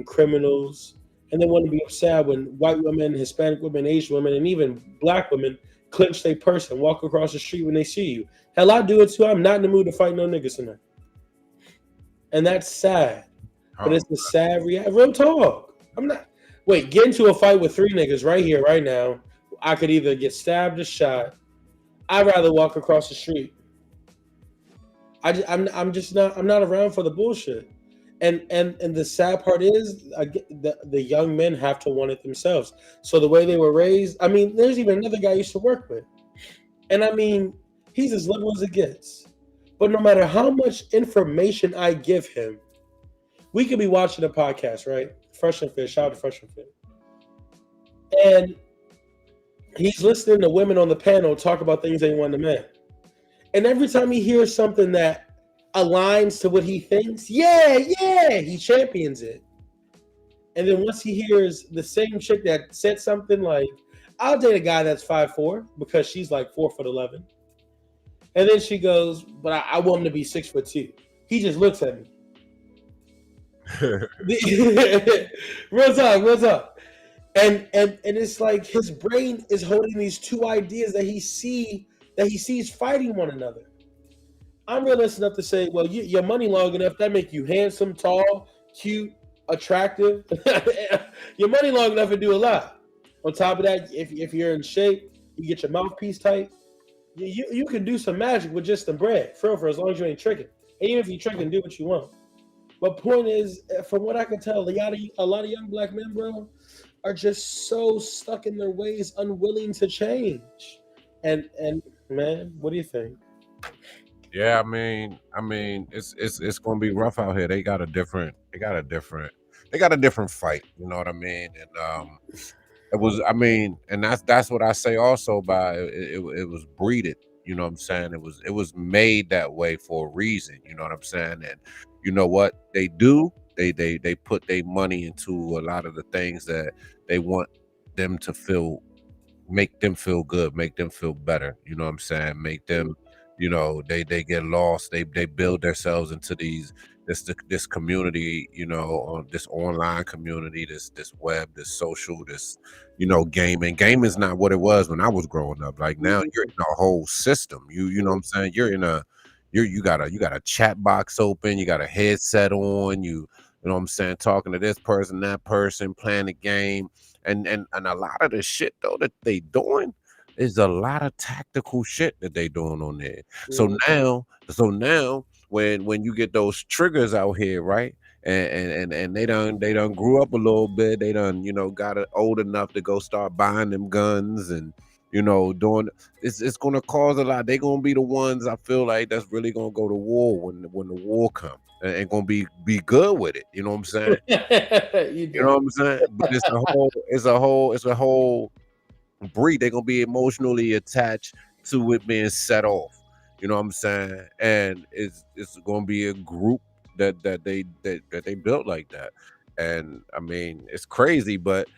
criminals, and they want to be sad when white women, Hispanic women, Asian women, and even black women clench their purse and walk across the street when they see you. Hell, I do it too. I'm not in the mood to fight no niggas tonight. And that's sad. But Oh, it's a sad reality. Real talk. I'm not. Wait, get into a fight with 3 niggas right here, right now. I could either get stabbed or shot. I'd rather walk across the street. I'm just not. I'm not around for the bullshit. And the sad part is, the young men have to want it themselves. So the way they were raised. I mean, there's even another guy I used to work with, and I mean, he's as liberal as it gets. But no matter how much information I give him, we could be watching a podcast, right? Fresh and Fit, shout out to Fresh and Fit. And he's listening to women on the panel talk about things they want in a man. And every time he hears something that aligns to what he thinks, yeah, yeah, he champions it. And then once he hears the same chick that said something like, I'll date a guy that's 5'4" because she's like 4'11". And then she goes, but I want him to be 6'2". He just looks at me. Real talk, real talk. And it's like his brain is holding these two ideas that he sees fighting one another. I'm realistic enough to say, well, your money long enough that make you handsome, tall, cute, attractive. Your money long enough to do a lot. On top of that, if you're in shape, you get your mouthpiece tight. You can do some magic with just the bread, for as long as you ain't tricking. And even if you tricking, do what you want. But point is, from what I can tell, a lot of young black men, bro, are just so stuck in their ways, unwilling to change. And man, what do you think? Yeah, it's gonna be rough out here. They got a different fight. You know what I mean? And it was, and that's what I say also by it was breeded. You know what I'm saying? It was made that way for a reason. You know what I'm saying? And you know what they do? They put their money into a lot of the things that they want them to feel, make them feel good, make them feel better. You know what I'm saying? Make them, they get lost. They build themselves into this community, on this online community, this web, this social, this, gaming. Gaming is not what it was when I was growing up. Like now you're in a whole system. You know what I'm saying? You got a chat box open, you got a headset on, you know what I'm saying, talking to this person, that person, playing the game. And a lot of the shit though that they doing is a lot of tactical shit that they doing on there. So now when you get those triggers out here, right? And they done grew up a little bit. They done, got it old enough to go start buying them guns and doing it's gonna cause a lot. They gonna be the ones I feel like that's really gonna go to war when the war comes and gonna be good with it. You know what I'm saying? You You know did. what I'm saying? But it's a whole breed. They're gonna be emotionally attached to it being set off. You know what I'm saying? And it's gonna be a group that they built like that. And it's crazy, but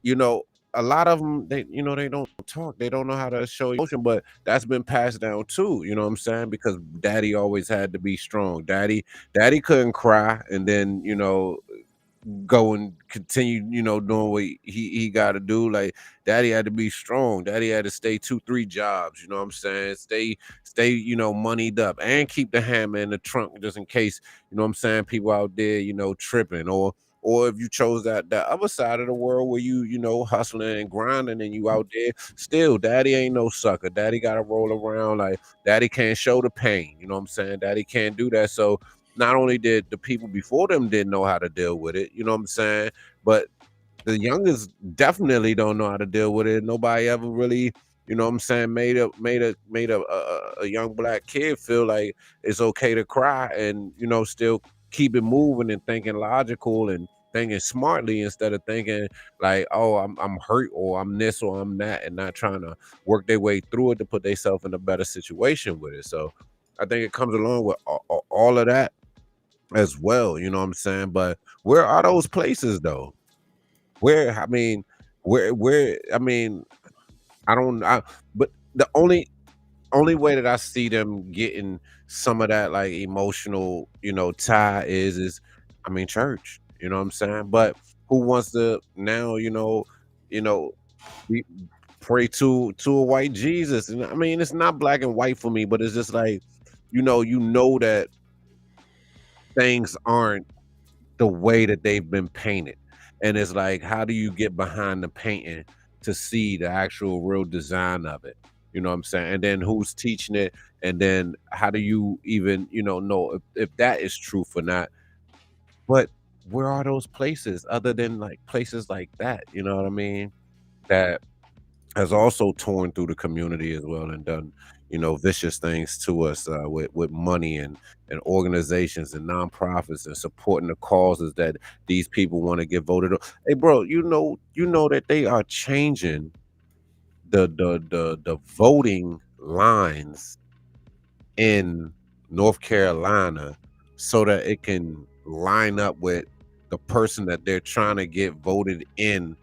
you know, a lot of them they don't talk. They don't know how to show emotion, but that's been passed down too. You know what I'm saying? Because daddy always had to be strong. Daddy couldn't cry, and then go and continue, doing what he got to do. Like daddy had to be strong. Daddy had to stay 2, 3 jobs. You know what I'm saying? Stay, moneyed up and keep the hammer in the trunk just in case. You know what I'm saying? People out there, tripping or if you chose that other side of the world where hustling and grinding and you out there, still daddy ain't no sucker. Daddy got to roll around like daddy can't show the pain. You know what I'm saying? Daddy can't do that. So not only did the people before them didn't know how to deal with it, you know what I'm saying? But the youngest definitely don't know how to deal with it. Nobody ever really, you know what I'm saying, made a young black kid feel like it's okay to cry and still keep it moving and thinking logical and thinking smartly instead of thinking like, oh, I'm hurt or I'm this or I'm that, and not trying to work their way through it to put themselves in a better situation with it. So I think it comes along with all of that as well, you know what I'm saying? But where are those places though? Where where I don't but the only way that I see them getting some of that like emotional, tie is church, you know what I'm saying? But who wants to now, you know, be, pray to a white Jesus? And it's not black and white for me, but it's just like, you know that things aren't the way that they've been painted. And it's like, how do you get behind the painting to see the actual real design of it? You know what I'm saying? And then who's teaching it? And then how do you even, know if that is truth or not? But where are those places other than like places like that? You know what I mean? That has also torn through the community as well and done, vicious things to us with money and organizations and nonprofits and supporting the causes that these people want to get voted on. Hey, bro, you know that they are changing the voting lines in North Carolina so that it can line up with the person that they're trying to get voted in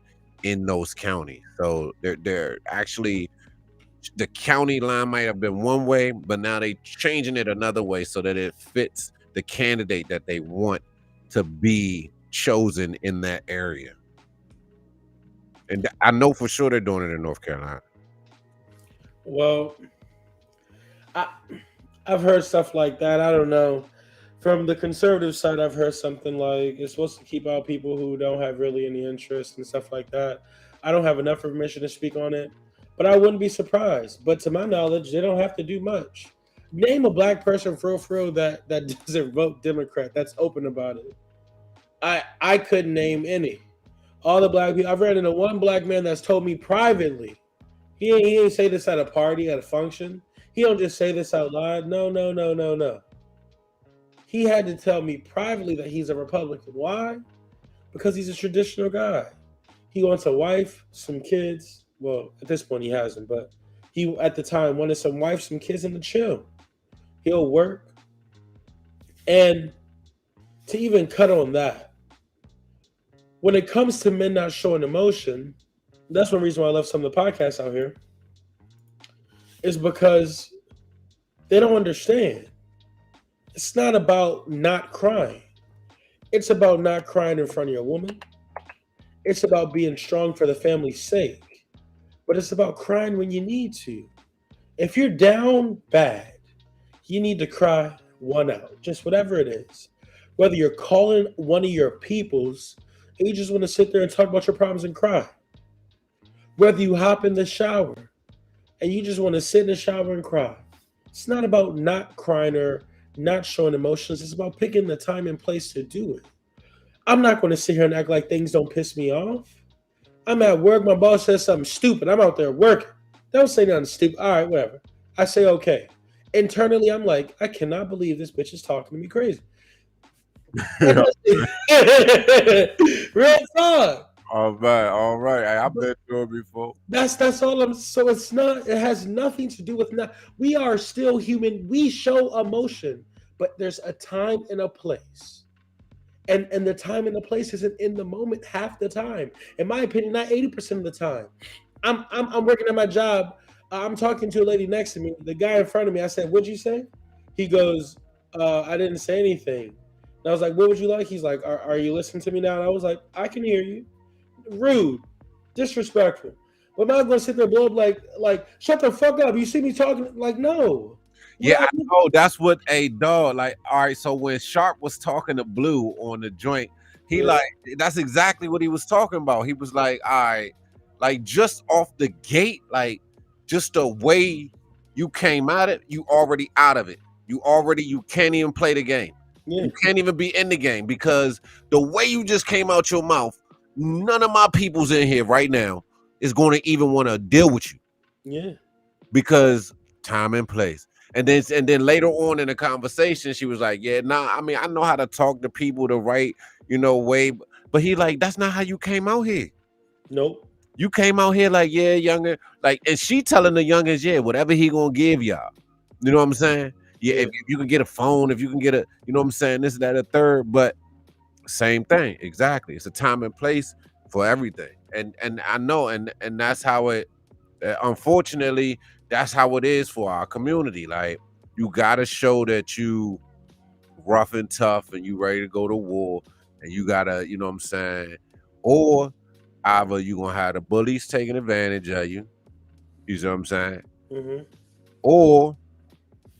those counties. So they're actually, the county line might have been one way, but now they changing it another way so that it fits the candidate that they want to be chosen in that area. And I know for sure they're doing it in North Carolina. Well, I, I've heard stuff like that. I don't know. From the conservative side, I've heard something like it's supposed to keep out people who don't have really any interest and stuff like that. I don't have enough information to speak on it, but I wouldn't be surprised. But to my knowledge, they don't have to do much. Name a black person for real that doesn't vote Democrat. That's open about it. I couldn't name any. All the black people I've read into one black man that's told me privately. He ain't say this at a party at a function. He don't just say this out loud. No, no, no, no, no. He had to tell me privately that he's a Republican. Why? Because he's a traditional guy. He wants a wife, some kids. Well, at this point he hasn't, but he at the time wanted some wife, some kids, and to chill. He'll work. And to even cut on that, when it comes to men not showing emotion, that's one reason why I love some of the podcasts out here, is because they don't understand. It's not about not crying. It's about not crying in front of your woman. It's about being strong for the family's sake. But it's about crying when you need to. If you're down bad, you need to cry one out, just whatever it is. Whether you're calling one of your peoples and you just want to sit there and talk about your problems and cry. Whether you hop in the shower and you just want to sit in the shower and cry. It's not about not crying or not showing emotions. It's about picking the time and place to do it. I'm not going to sit here and act like things don't piss me off. I'm at work. My boss says something stupid. I'm out there working. They don't say nothing stupid. All right, whatever. I say okay. Internally, I'm like, I cannot believe this bitch is talking to me crazy. Real talk. All right. I've been through it before. That's all I'm. So it's not. It has nothing to do with not. We are still human. We show emotion, but there's a time and a place. And the time and the place isn't in the moment half the time. In my opinion, not 80% of the time. I'm working at my job. I'm talking to a lady next to me. The guy in front of me, I said, "What'd you say?" He goes, "I didn't say anything." And I was like, "What would you like?" He's like, "Are you listening to me now?" And I was like, "I can hear you." Rude, disrespectful. But am I going to sit there and blow up like shut the fuck up? You see me talking like no. Yeah, What I know. That's what a dog like. All right, so when Sharp was talking to Blue on the joint, he Yeah, like that's exactly what he was talking about. He was like, all right, like just off the gate, like just the way you came at it, you already out of it. You can't even play the game. yeah, You can't even be in the game because the way you just came out your mouth, none of my people's in here right now is going to even want to deal with you yeah, because time and place. And then later on in the conversation, she was like, "Yeah, nah. I mean, I know how to talk to people the right, way." But he like, that's not how you came out here. nope, You came out here like, yeah, younger, like, and she telling the youngest, yeah, whatever he gonna give y'all. You know what I'm saying? Yeah, yeah, if you can get a phone, if you can get a, you know what I'm saying, this, that, a third, but same thing, exactly. It's a time and place for everything, and I know, and that's how it. Unfortunately, that's how it is for our community. Like, you gotta show that you rough and tough, and you ready to go to war, and you gotta, you know what I'm saying, or either you gonna have the bullies taking advantage of you. You see what I'm saying? hmm Or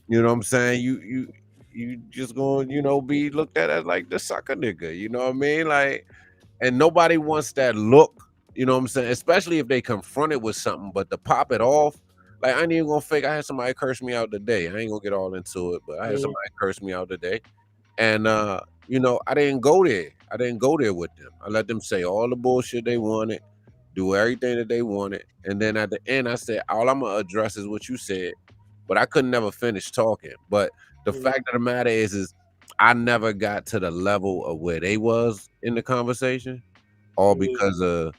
you know what I'm saying? You just gonna be looked at as like the sucker nigga. You know what I mean? Like, and nobody wants that look, you know what I'm saying? Especially if they confronted with something, but to pop it off, like I ain't even gonna fake. I had somebody curse me out today. I ain't gonna get all into it, but I had hmm somebody curse me out today. And I didn't go there. I didn't go there with them. I let them say all the bullshit they wanted, do everything that they wanted. And then at the end I said, all I'm gonna address is what you said. but I couldn't never finish talking. But the Mhm. fact of the matter is I never got to the level of where they was in the conversation, all Mhm. because of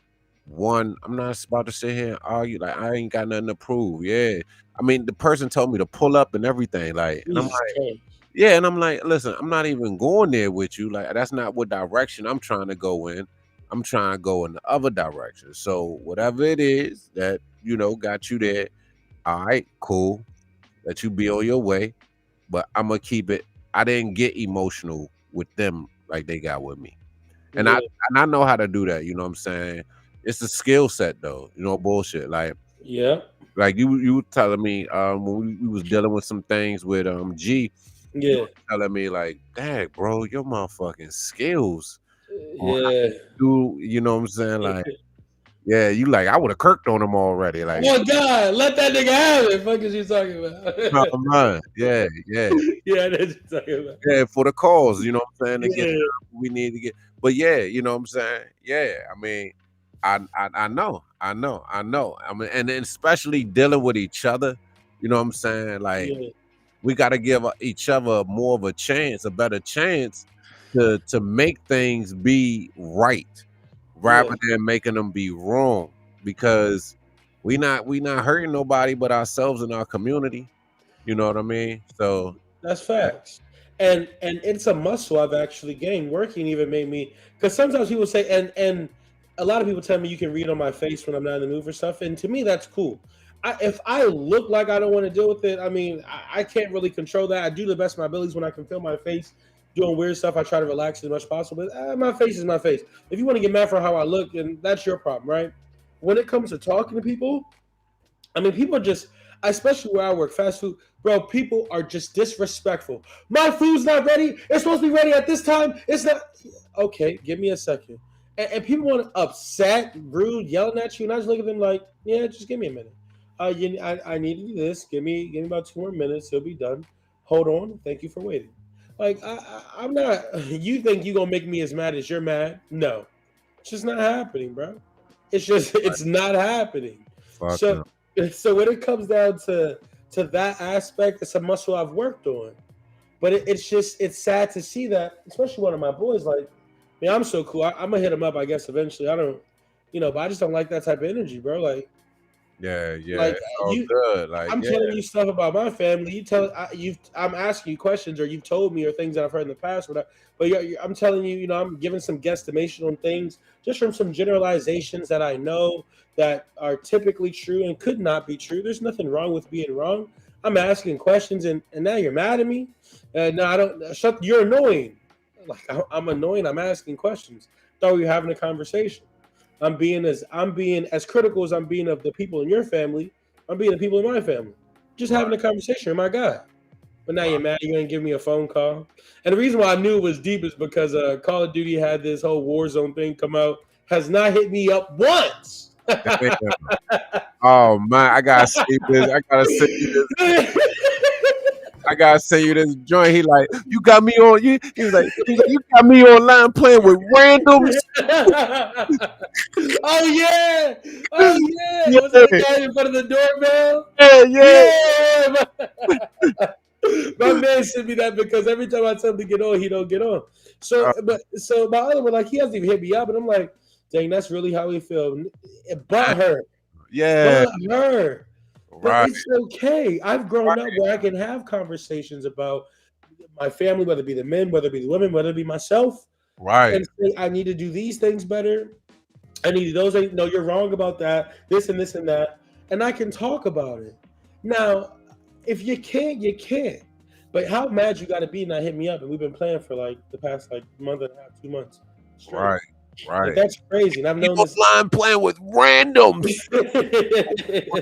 one. I'm not about to sit here and argue like I ain't got nothing to prove. Yeah, I mean the person told me to pull up and everything, like, and I'm Jesus Christ. yeah, and I'm like, listen, I'm not even going there with you. Like, that's not what direction I'm trying to go in. I'm trying to go in the other direction. So whatever it is that got you there, all right, cool. Let you be on your way, but I'm gonna keep it. I didn't get emotional with them like they got with me, and I Yeah. and I know how to do that. You know what I'm saying? It's a skill set though. Bullshit. Yeah. Like you were telling me when we was dealing with some things with G, you Yeah. were telling me like, dang, bro, your motherfucking skills on how Yeah. to do, you know what I'm saying? Like, yeah, you like I would have kirked on them already. Like, Oh God, let that nigga have it. Fuck is you talking no, about? man, yeah, yeah. Yeah, that's what you're talking about. Yeah, for the cause, you know what I'm saying, to get Yeah. we need to get. But yeah, you know what I'm saying. Yeah, I mean, I know, I know. I mean, and then especially dealing with each other, you know what I'm saying. Like Yeah. we got to give each other more of a chance, a better chance to make things be right, rather Yeah. than making them be wrong. Because we not hurting nobody but ourselves and our community. You know what I mean? So That's yeah, facts. And it's a muscle I've actually gained. Working even made me, because sometimes people say, and a lot of people tell me you can read on my face when I'm not in the mood for stuff, and to me that's cool. If I look like I don't want to deal with it, I mean I can't really control that. I do the best of my abilities when I can feel my face doing weird stuff. I try to relax as much as possible. But my face is my face. If you want to get mad for how I look, and that's your problem, right? When it comes to talking to people, I mean, people are just, especially where I work, fast food, bro. People are just disrespectful. My food's not ready. It's supposed to be ready at this time. It's not. Okay, give me a second. And people want to upset, rude, yelling at you, and I just look at them like, yeah, just give me a minute. I need to do this. Give me about 2 more minutes. It'll be done. Hold on. Thank you for waiting. Like I'm not. You think you gonna make me as mad as you're mad? No, it's just not happening, bro. It's just it's not happening. fuck So no. so when it comes down to that aspect, it's a muscle I've worked on. But it's just it's sad to see that, especially one of my boys. Like, man, I'm so cool. I'm gonna hit him up, I guess, eventually. I don't, but I just don't like that type of energy, bro. Yeah, yeah, Like it's all you, good. Like, I'm yeah, telling you stuff about my family. I'm asking you questions, or you've told me, or things that I've heard in the past. But I'm telling you, I'm giving some guesstimation on things just from some generalizations that I know that are typically true and could not be true. There's nothing wrong with being wrong. I'm asking questions, and now you're mad at me. No, I don't. Shut. You're annoying. Like I'm annoying. I'm asking questions. Thought we were having a conversation. I'm being as critical as I'm being of the people in your family. I'm being the people in my family. Just right, having a conversation. You're my guy. But now right. you're mad. You ain't give me a phone call. And the reason why I knew it was deep is because Call of Duty had this whole Warzone thing come out. Has not hit me up once. Damn. Oh man, I gotta see this. I gotta send you this. I gotta send you this joint. He like, you got me on. He was like, you got me online playing with randoms. Oh yeah! Oh yeah! Yeah, Was it the guy in front of the doorbell? yeah, yeah. Yeah! My man sent me that because every time I tell him to get on, he don't get on. So, Uh, so my other one, like he hasn't even hit me up, and I'm like, dang, that's really how he feel. But her, yeah, but her, but right, it's okay. I've grown up where I can have conversations about my family, whether it be the men, whether it be the women, whether it be myself, right, and say I need to do these things better. I need those. No, you're wrong about that. This and this and that, and I can talk about it. Now, if you can't, you can't. But how mad you got to be not hit me up? And we've been playing for like the past like month and a half, 2 months straight. right, Like right. that's crazy. And I've You known this. online playing with randoms.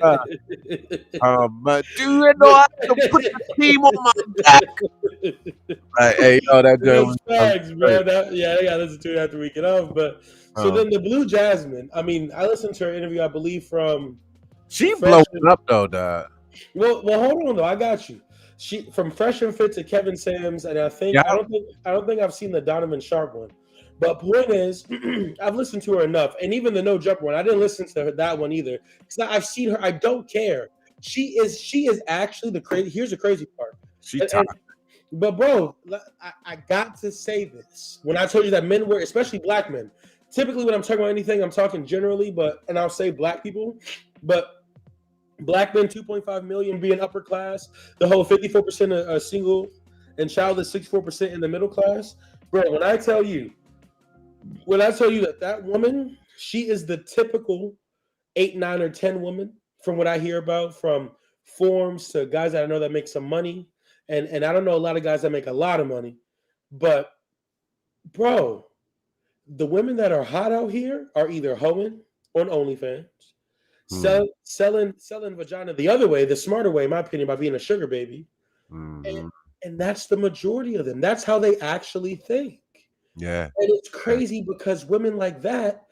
But do you know I can put the team on my back? Like, hey, that joint That's was facts, great. bro. Yeah, I gotta listen to it after we get off. But so Um, then the Blue Jasmine. I mean, I listened to her interview, I believe, from she Fresh. blowing up though, dog. Well, hold on though. I got you. She from Fresh and Fit to Kevin Sams, and I think Yeah, I don't think I've seen the Donovan Sharp one. But point is, I've listened to her enough, and even the No Jumper one, I didn't listen to her, that one either because I've seen her. I don't care. She is actually the crazy. Here's the crazy part. She And, toxic. but bro, I got to say this. When I told you that men were, especially black men, typically when I'm talking about anything, I'm talking generally, and I'll say black people, but black men 2.5 million being upper class, the whole 54% are single and childless, 64% in the middle class. Bro, when I tell you that woman, she is the typical 8, 9, or 10 woman from what I hear about, from forms to guys that I know that make some money. And I don't know a lot of guys that make a lot of money. But bro, the women that are hot out here are either hoeing on OnlyFans, Mm, selling vagina the other way, the smarter way, in my opinion, by being a sugar baby. And, mm-hmm. and that's the majority of them. That's how they actually think. Yeah. And it's Yeah. crazy because women like that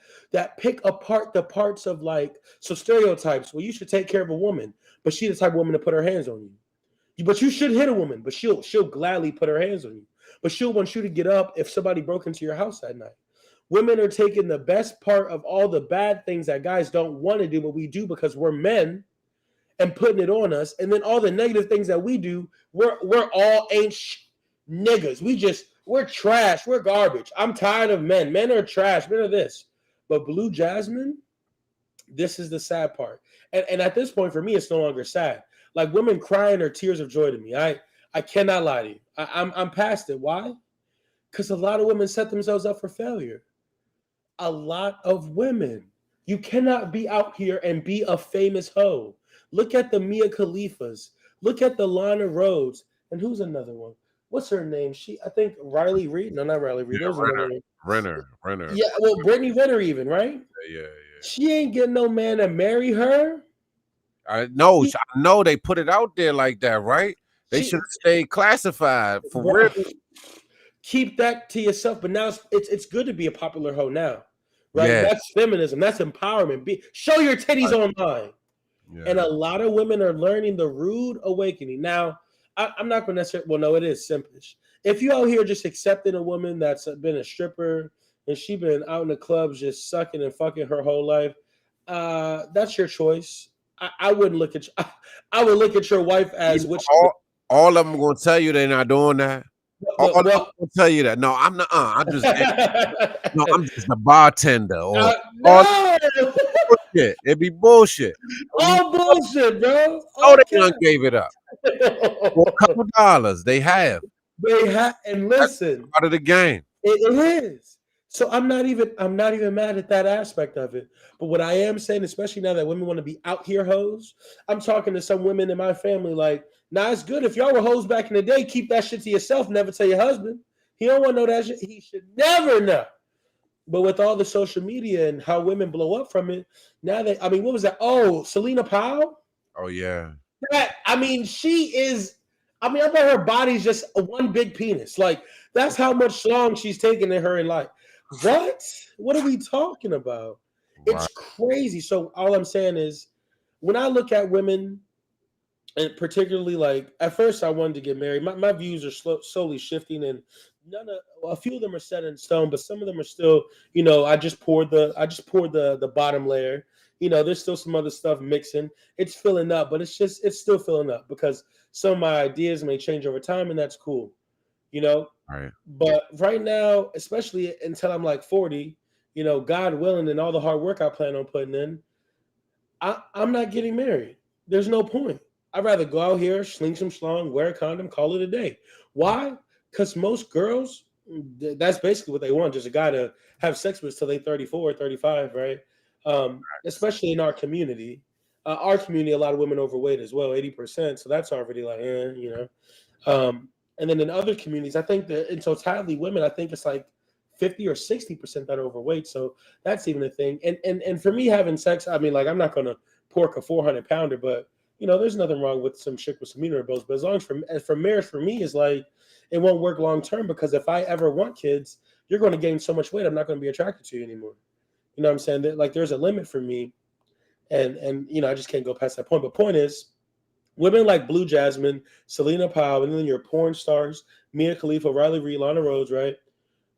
pick apart the parts of, like, so stereotypes. Well, you should take care of a woman, but she's the type of woman to put her hands on you. But you should hit a woman, but she'll gladly put her hands on you. But she'll want you to get up if somebody broke into your house at night. Women are taking the best part of all the bad things that guys don't want to do, but we do because we're men, and putting it on us. And then all the negative things that we do, we're all ain't niggas. We're trash. We're garbage. I'm tired of men. Men are trash. Men are this. But Blue Jasmine, this is the sad part. And at this point, for me, it's no longer sad. Like, women crying are tears of joy to me. I cannot lie to you. I'm past it. Why? Because a lot of women set themselves up for failure. A lot of women. You cannot be out here and be a famous hoe. Look at the Mia Khalifas. Look at the Lana Rhodes. And who's another one? What's her name? I think Riley Reid. No, not Riley Reid. Yeah. There was another one. Renner. Yeah, well, Brittany Renner even, right? Yeah. She ain't getting no man to marry her. She, I know they put it out there like that, right? They should she have stayed classified for real. bro, keep that to yourself. But now it's good to be a popular hoe now, right? Yeah. That's feminism. That's empowerment. Show your titties Right. online. And Yeah. a lot of women are learning the rude awakening. Now, I'm not going to necessarily, well, no, it is simpish. If you out here just accepting a woman that's been a stripper and she been out in the clubs just sucking and fucking her whole life, that's your choice. I wouldn't look at you. I would look at your wife You as know, what she would. all of them gonna tell you they're not doing that. All of them Well, gonna tell you that. No, I'm not. No, I'm just a bartender. Or all no, bullshit. It'd be bullshit. You all bullshit, bro. know they Okay. done gave it up for a couple dollars. They have. They have, and That's listen, part of the game. it is. So I'm not even mad at that aspect of it. But what I am saying, especially now that women want to be out here hoes, I'm talking to some women in my family like, nah, it's good if y'all were hoes back in the day. Keep that shit to yourself. Never tell your husband. He don't want to know that shit. He should never know. But with all the social media and how women blow up from it, now I mean, what was that? Oh, Selena Powell. Oh yeah. She is. I mean, I bet her body's just one big penis. Like, that's how much long she's taken in her in life. What? What are we talking about? Right. It's crazy. So all I'm saying is, when I look at women, and particularly, like, at first I wanted to get married. My views are slowly shifting, and a few of them are set in stone, but some of them are still. I just poured the bottom layer. There's still some other stuff mixing. It's filling up, but it's still filling up because some of my ideas may change over time, and that's cool. You know, Right. but right now, especially until I'm like 40, God willing, and all the hard work I plan on putting in, I'm not getting married. There's no point. I'd rather go out here, sling some schlong, wear a condom, call it a day. Why? Because most girls, that's basically what they want, just a guy to have sex with till they 34, 35, right? Especially in our community. Our community, a lot of women overweight as well, 80%. So that's already like, and then in other communities, I think that in totality, women, I think it's like 50 or 60% that are overweight. So that's even a thing. And for me having sex, I mean, like, I'm not gonna pork a 400-pounder, but there's nothing wrong with some chick with some uterus. But as long as for marriage, for me, is like, it won't work long term, because if I ever want kids, you're going to gain so much weight, I'm not going to be attracted to you anymore. You know what I'm saying? Like, there's a limit for me, and I just can't go past that point. But point is, women like Blue Jasmine, Selena Powell, and then your porn stars, Mia Khalifa, Riley Reid, Lana Rhodes, right?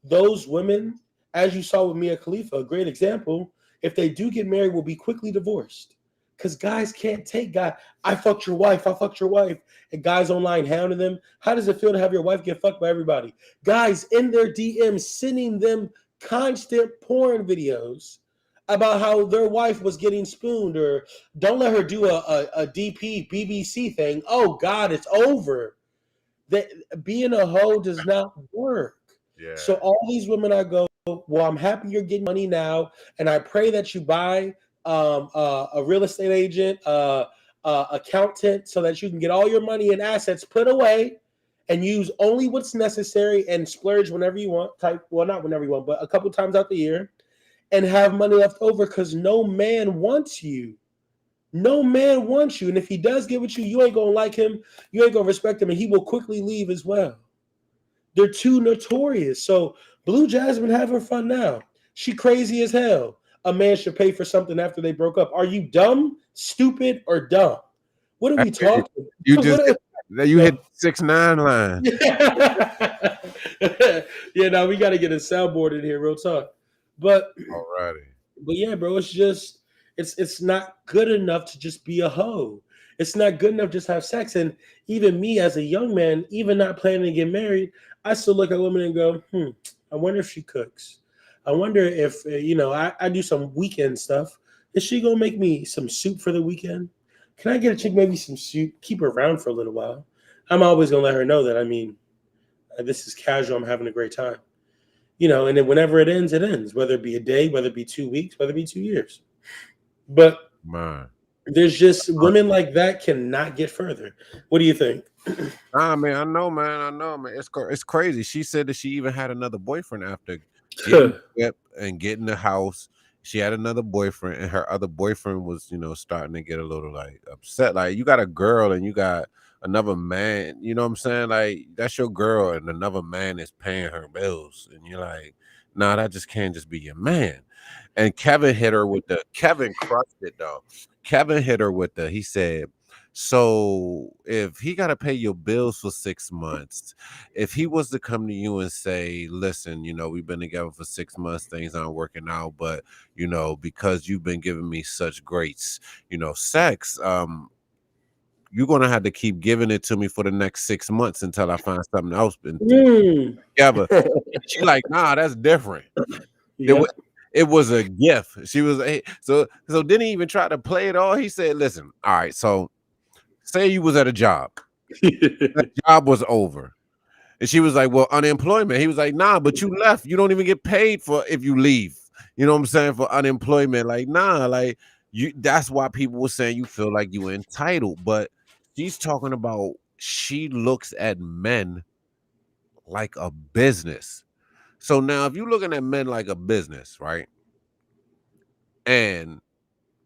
Those women, as you saw with Mia Khalifa, a great example, if they do get married, will be quickly divorced because guys can't take guy. I fucked your wife. I fucked your wife. And guys online hounding them. How does it feel to have your wife get fucked by everybody? Guys in their DMs sending them constant porn videos about how their wife was getting spooned, or don't let her do a DP BBC thing. Oh God, it's over. That being a hoe does not work. So Yeah. all these women I go, well, I'm happy you're getting money now, and I pray that you buy a real estate agent, accountant, so that you can get all your money and assets put away, and use only what's necessary and splurge whenever you want. Type well, not whenever you want, but a couple times out the year, and have money left over because no man wants you. No man wants you. And if he does get with you, you ain't gonna like him, you ain't gonna respect him, and he will quickly leave as well. They're too notorious. So Blue Jasmine having fun now. She crazy as hell. A man should pay for something after they broke up. Are you dumb, stupid, or dumb? What are we Hey, talking? you What just are, you hit no. 6 9 line. Yeah, yeah. Now we got to get a soundboard in here, real talk. But Alrighty. yeah, bro, it's just it's not good enough to just be a hoe. It's not good enough to just have sex. And even me as a young man, even not planning to get married, I still look at women and go, I wonder if she cooks. I wonder if I do some weekend stuff. Is she gonna make me some soup for the weekend? Can I get a chick maybe some soup? Keep her around for a little while. I'm always gonna let her know that. I mean, this is casual. I'm having a great time. And then whenever it ends, it ends. Whether it be a day, whether it be 2 weeks, whether it be 2 years. But Man. there's just women like that cannot get further. What do you think? Ah, man, I know, man. I know, man. It's crazy. She said that she even had another boyfriend after getting the whip and getting the house. She had another boyfriend, and her other boyfriend was, starting to get a little like upset. Like, you got a girl and you got another man, you know what I'm saying? Like, that's your girl, and another man is paying her bills, and you're like, nah, that just can't just be your man. And Kevin hit her with Kevin crushed it though. Kevin hit her with he said, so if he got to pay your bills for 6 months, if he was to come to you and say, listen, we've been together for 6 months, things aren't working out, but because you've been giving me such great, sex, you're gonna have to keep giving it to me for the next 6 months until I find something else and Mm. together. She like, nah, that's different. It was Yep. it was a gift. She was so didn't he even try to play it all? He said, listen, all right, so say you was at a job. That job was over. And she was like, well, unemployment. He was like, nah, but you left. You don't even get paid for if you leave. You know what I'm saying? For unemployment. Like, nah, like that's why people were saying you feel like you entitled. But she's talking about she looks at men like a business. So now if you're looking at men like a business, right? And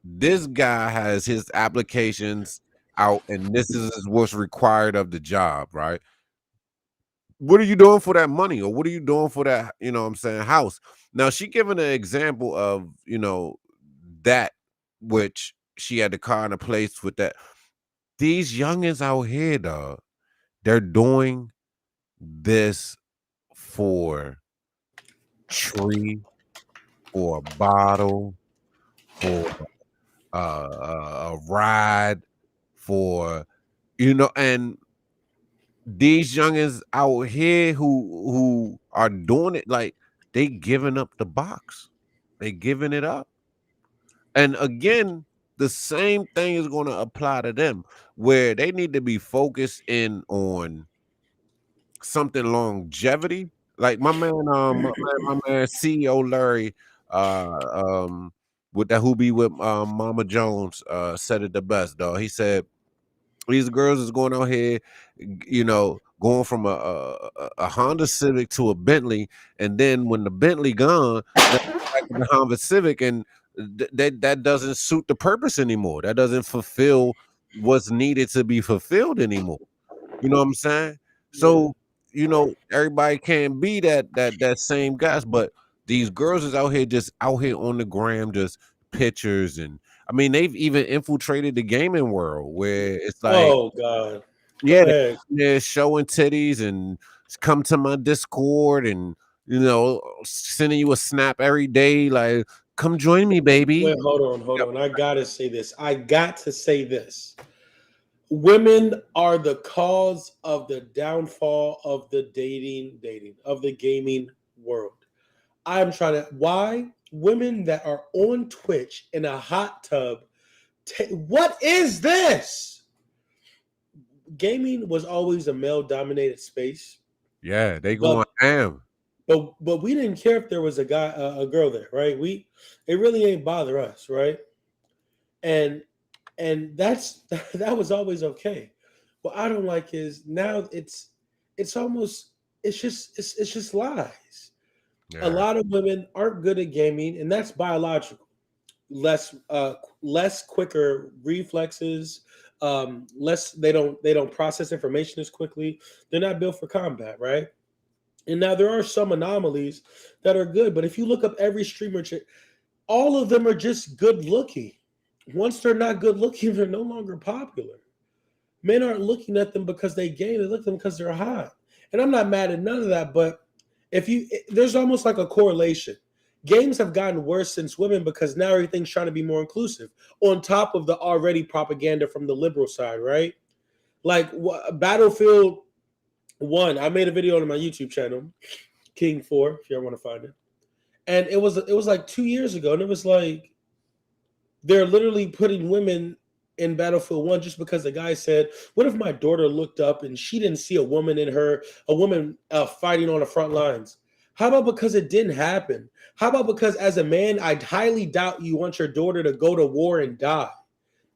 this guy has his applications out, and this is what's required of the job, right? What are you doing for that money, or what are you doing for that, what I'm saying, house? Now she giving an example of, that which she had the car in a place with that. These youngins out here, dog, they're doing this for tree, for a bottle, for a ride, for and these youngins out here who are doing it, like, they giving up the box. They giving it up. And again, the same thing is going to apply to them, where they need to be focused in on something longevity. Like my man CEO Larry, with that who be with Mama Jones, said it the best, dog. He said these girls is going out here, going from a Honda Civic to a Bentley, and then when the Bentley gone, they're back in the Honda Civic, and that doesn't suit the purpose anymore. That doesn't fulfill what's needed to be fulfilled anymore. You know what I'm saying? Yeah. So, everybody can't be that same guys, but these girls is out here, just out here on the gram, just pictures. And I mean, they've even infiltrated the gaming world, where it's like, Oh God. Go yeah, ahead. they're showing titties and come to my Discord, and sending you a snap every day, like, Come join me, baby. Wait, hold Yep. on. I gotta say this. I got to say this. Women are the cause of the downfall of the dating of the gaming world. I'm trying to. Why women that are on Twitch in a hot tub? What is this? Gaming was always a male dominated space, Yeah, they but going ham. but we didn't care if there was a guy a girl there, right? We it really ain't bother us, right? And that's that was always okay. What I don't like is now it's almost it's just lies. A Yeah. lot of women aren't good at gaming, and that's biological. Less quicker reflexes, less they don't process information as quickly. They're not built for combat, right? And now there are some anomalies that are good, but if you look up every streamer, all of them are just good looking. Once they're not good looking, they're no longer popular. Men aren't looking at them because they game; they look at them because they're hot. And I'm not mad at none of that, but there's almost like a correlation. Games have gotten worse since women because now everything's trying to be more inclusive. On top of the already propaganda from the liberal side, right? Like Battlefield One, I made a video on my YouTube channel, King Four, if you ever want to find it. And it was like 2 years ago, and it was like they're literally putting women in Battlefield One just because the guy said, "What if my daughter looked up and she didn't see a woman in her, a woman fighting on the front lines?" How about because it didn't happen? How about because as a man, I highly doubt you want your daughter to go to war and die.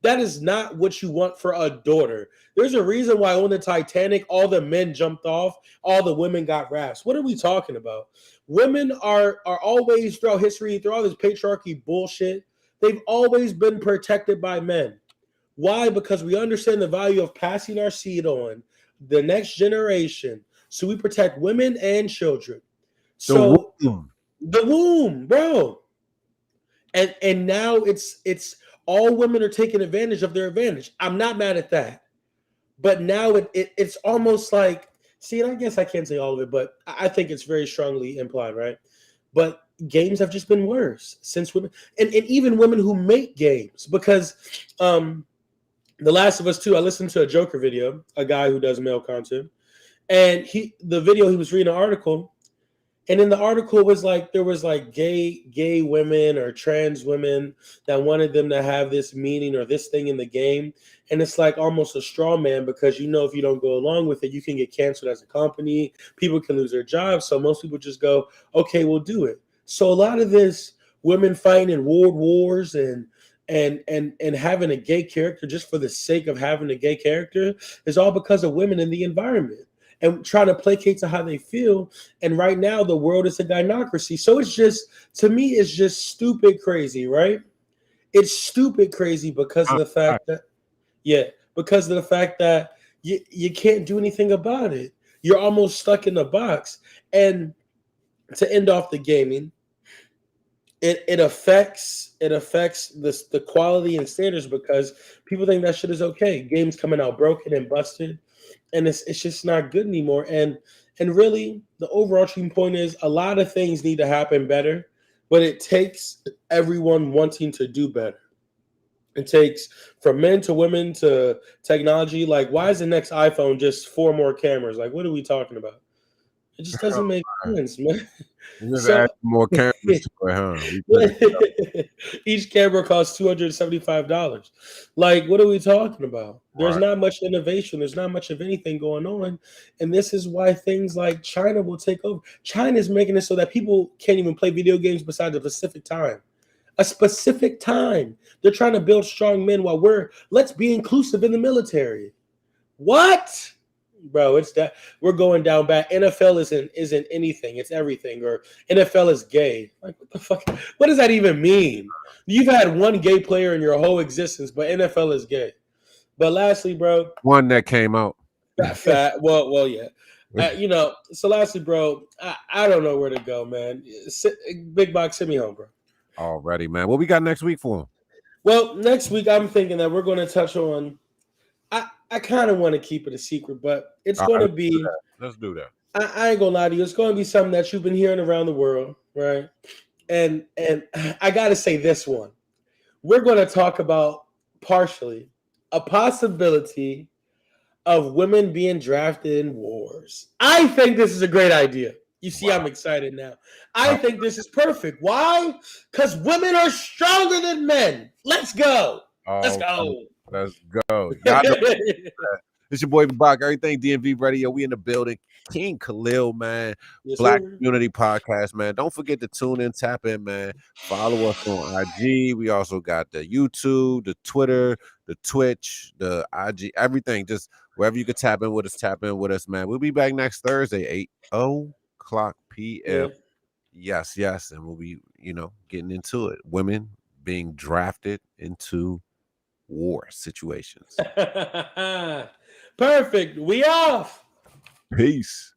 That is not what you want for a daughter. There's a reason why on the Titanic, all the men jumped off, all the women got rafts. What are we talking about? Women are always throughout history, through all this patriarchy bullshit, they've always been protected by men. Why? Because we understand the value of passing our seed on the next generation. So we protect women and children. The So womb. the womb, bro. And now it's all women are taking advantage of their advantage. I'm not mad at that. But now it's almost like, see, and I guess I can't say all of it, but I think it's very strongly implied, right? But games have just been worse since women, and even women who make games, because The Last of Us 2, I listened to a Joker video, a guy who does male content, and the video he was reading an article, and in the article was like there was like gay women or trans women that wanted them to have this meaning or this thing in the game, and it's like almost a straw man, because if you don't go along with it, you can get canceled as a company, people can lose their jobs, so most people just go, okay, we'll do it. So a lot of this women fighting in world wars and having a gay character just for the sake of having a gay character is all because of women in the environment and trying to placate to how they feel. And right now, the world is a gynocracy. So it's just, to me, it's just stupid crazy, right? It's stupid crazy because of the fact that, yeah, because of the fact that you can't do anything about it. You're almost stuck in a box. And to end off the gaming, it affects the quality and standards because people think that shit is okay. Games coming out broken and busted, and it's just not good anymore. And really, the overarching point is a lot of things need to happen better, but it takes everyone wanting to do better. It takes from men to women to technology. Like, why is the next iPhone just four more cameras? Like, what are we talking about? It just doesn't make sense, man. We just So add more cameras to it, huh? We put it. each camera costs $275. Like, what are we talking about? There's Right. not much innovation. There's not much of anything going on. And this is why things like China will take over. China is making it so that people can't even play video games besides a specific time. A specific time. They're trying to build strong men while let's be inclusive in the military. What? Bro, it's that we're going down bad. NFL isn't anything, it's everything. Or NFL is gay. Like, what the fuck? What does that even mean? You've had one gay player in your whole existence, but NFL is gay. But lastly, bro, One that came out. that fat. Yeah. So lastly, bro, I don't know where to go, man. Big box, send me home, bro. Already, man. What we got next week for him? Well, next week I'm thinking that we're going to touch on. I kind of want to keep it a secret, but it's All going right, to be. let's do that. I ain't gonna lie to you. It's going to be something that you've been hearing around the world, right? And I got to say this one. We're going to talk about partially a possibility of women being drafted in wars. I think this is a great idea. You see, I'm Wow. excited now. I think this is perfect. Why? Because women are stronger than men. Let's go. Let's Oh, go. let's go. Y'all know it's your boy Bach. Everything DMV Radio. We in the building. King Khalil, man. Yes, Black sir. Community Podcast, man. Don't forget to tune in, tap in, man. Follow us on IG. We also got the YouTube, the Twitter, the Twitch, the IG, everything. Just wherever you can tap in with us, man. We'll be back next Thursday, 8:00 p.m. Yeah. Yes, yes. And we'll be, getting into it. Women being drafted into war situations. Perfect. We off. Peace.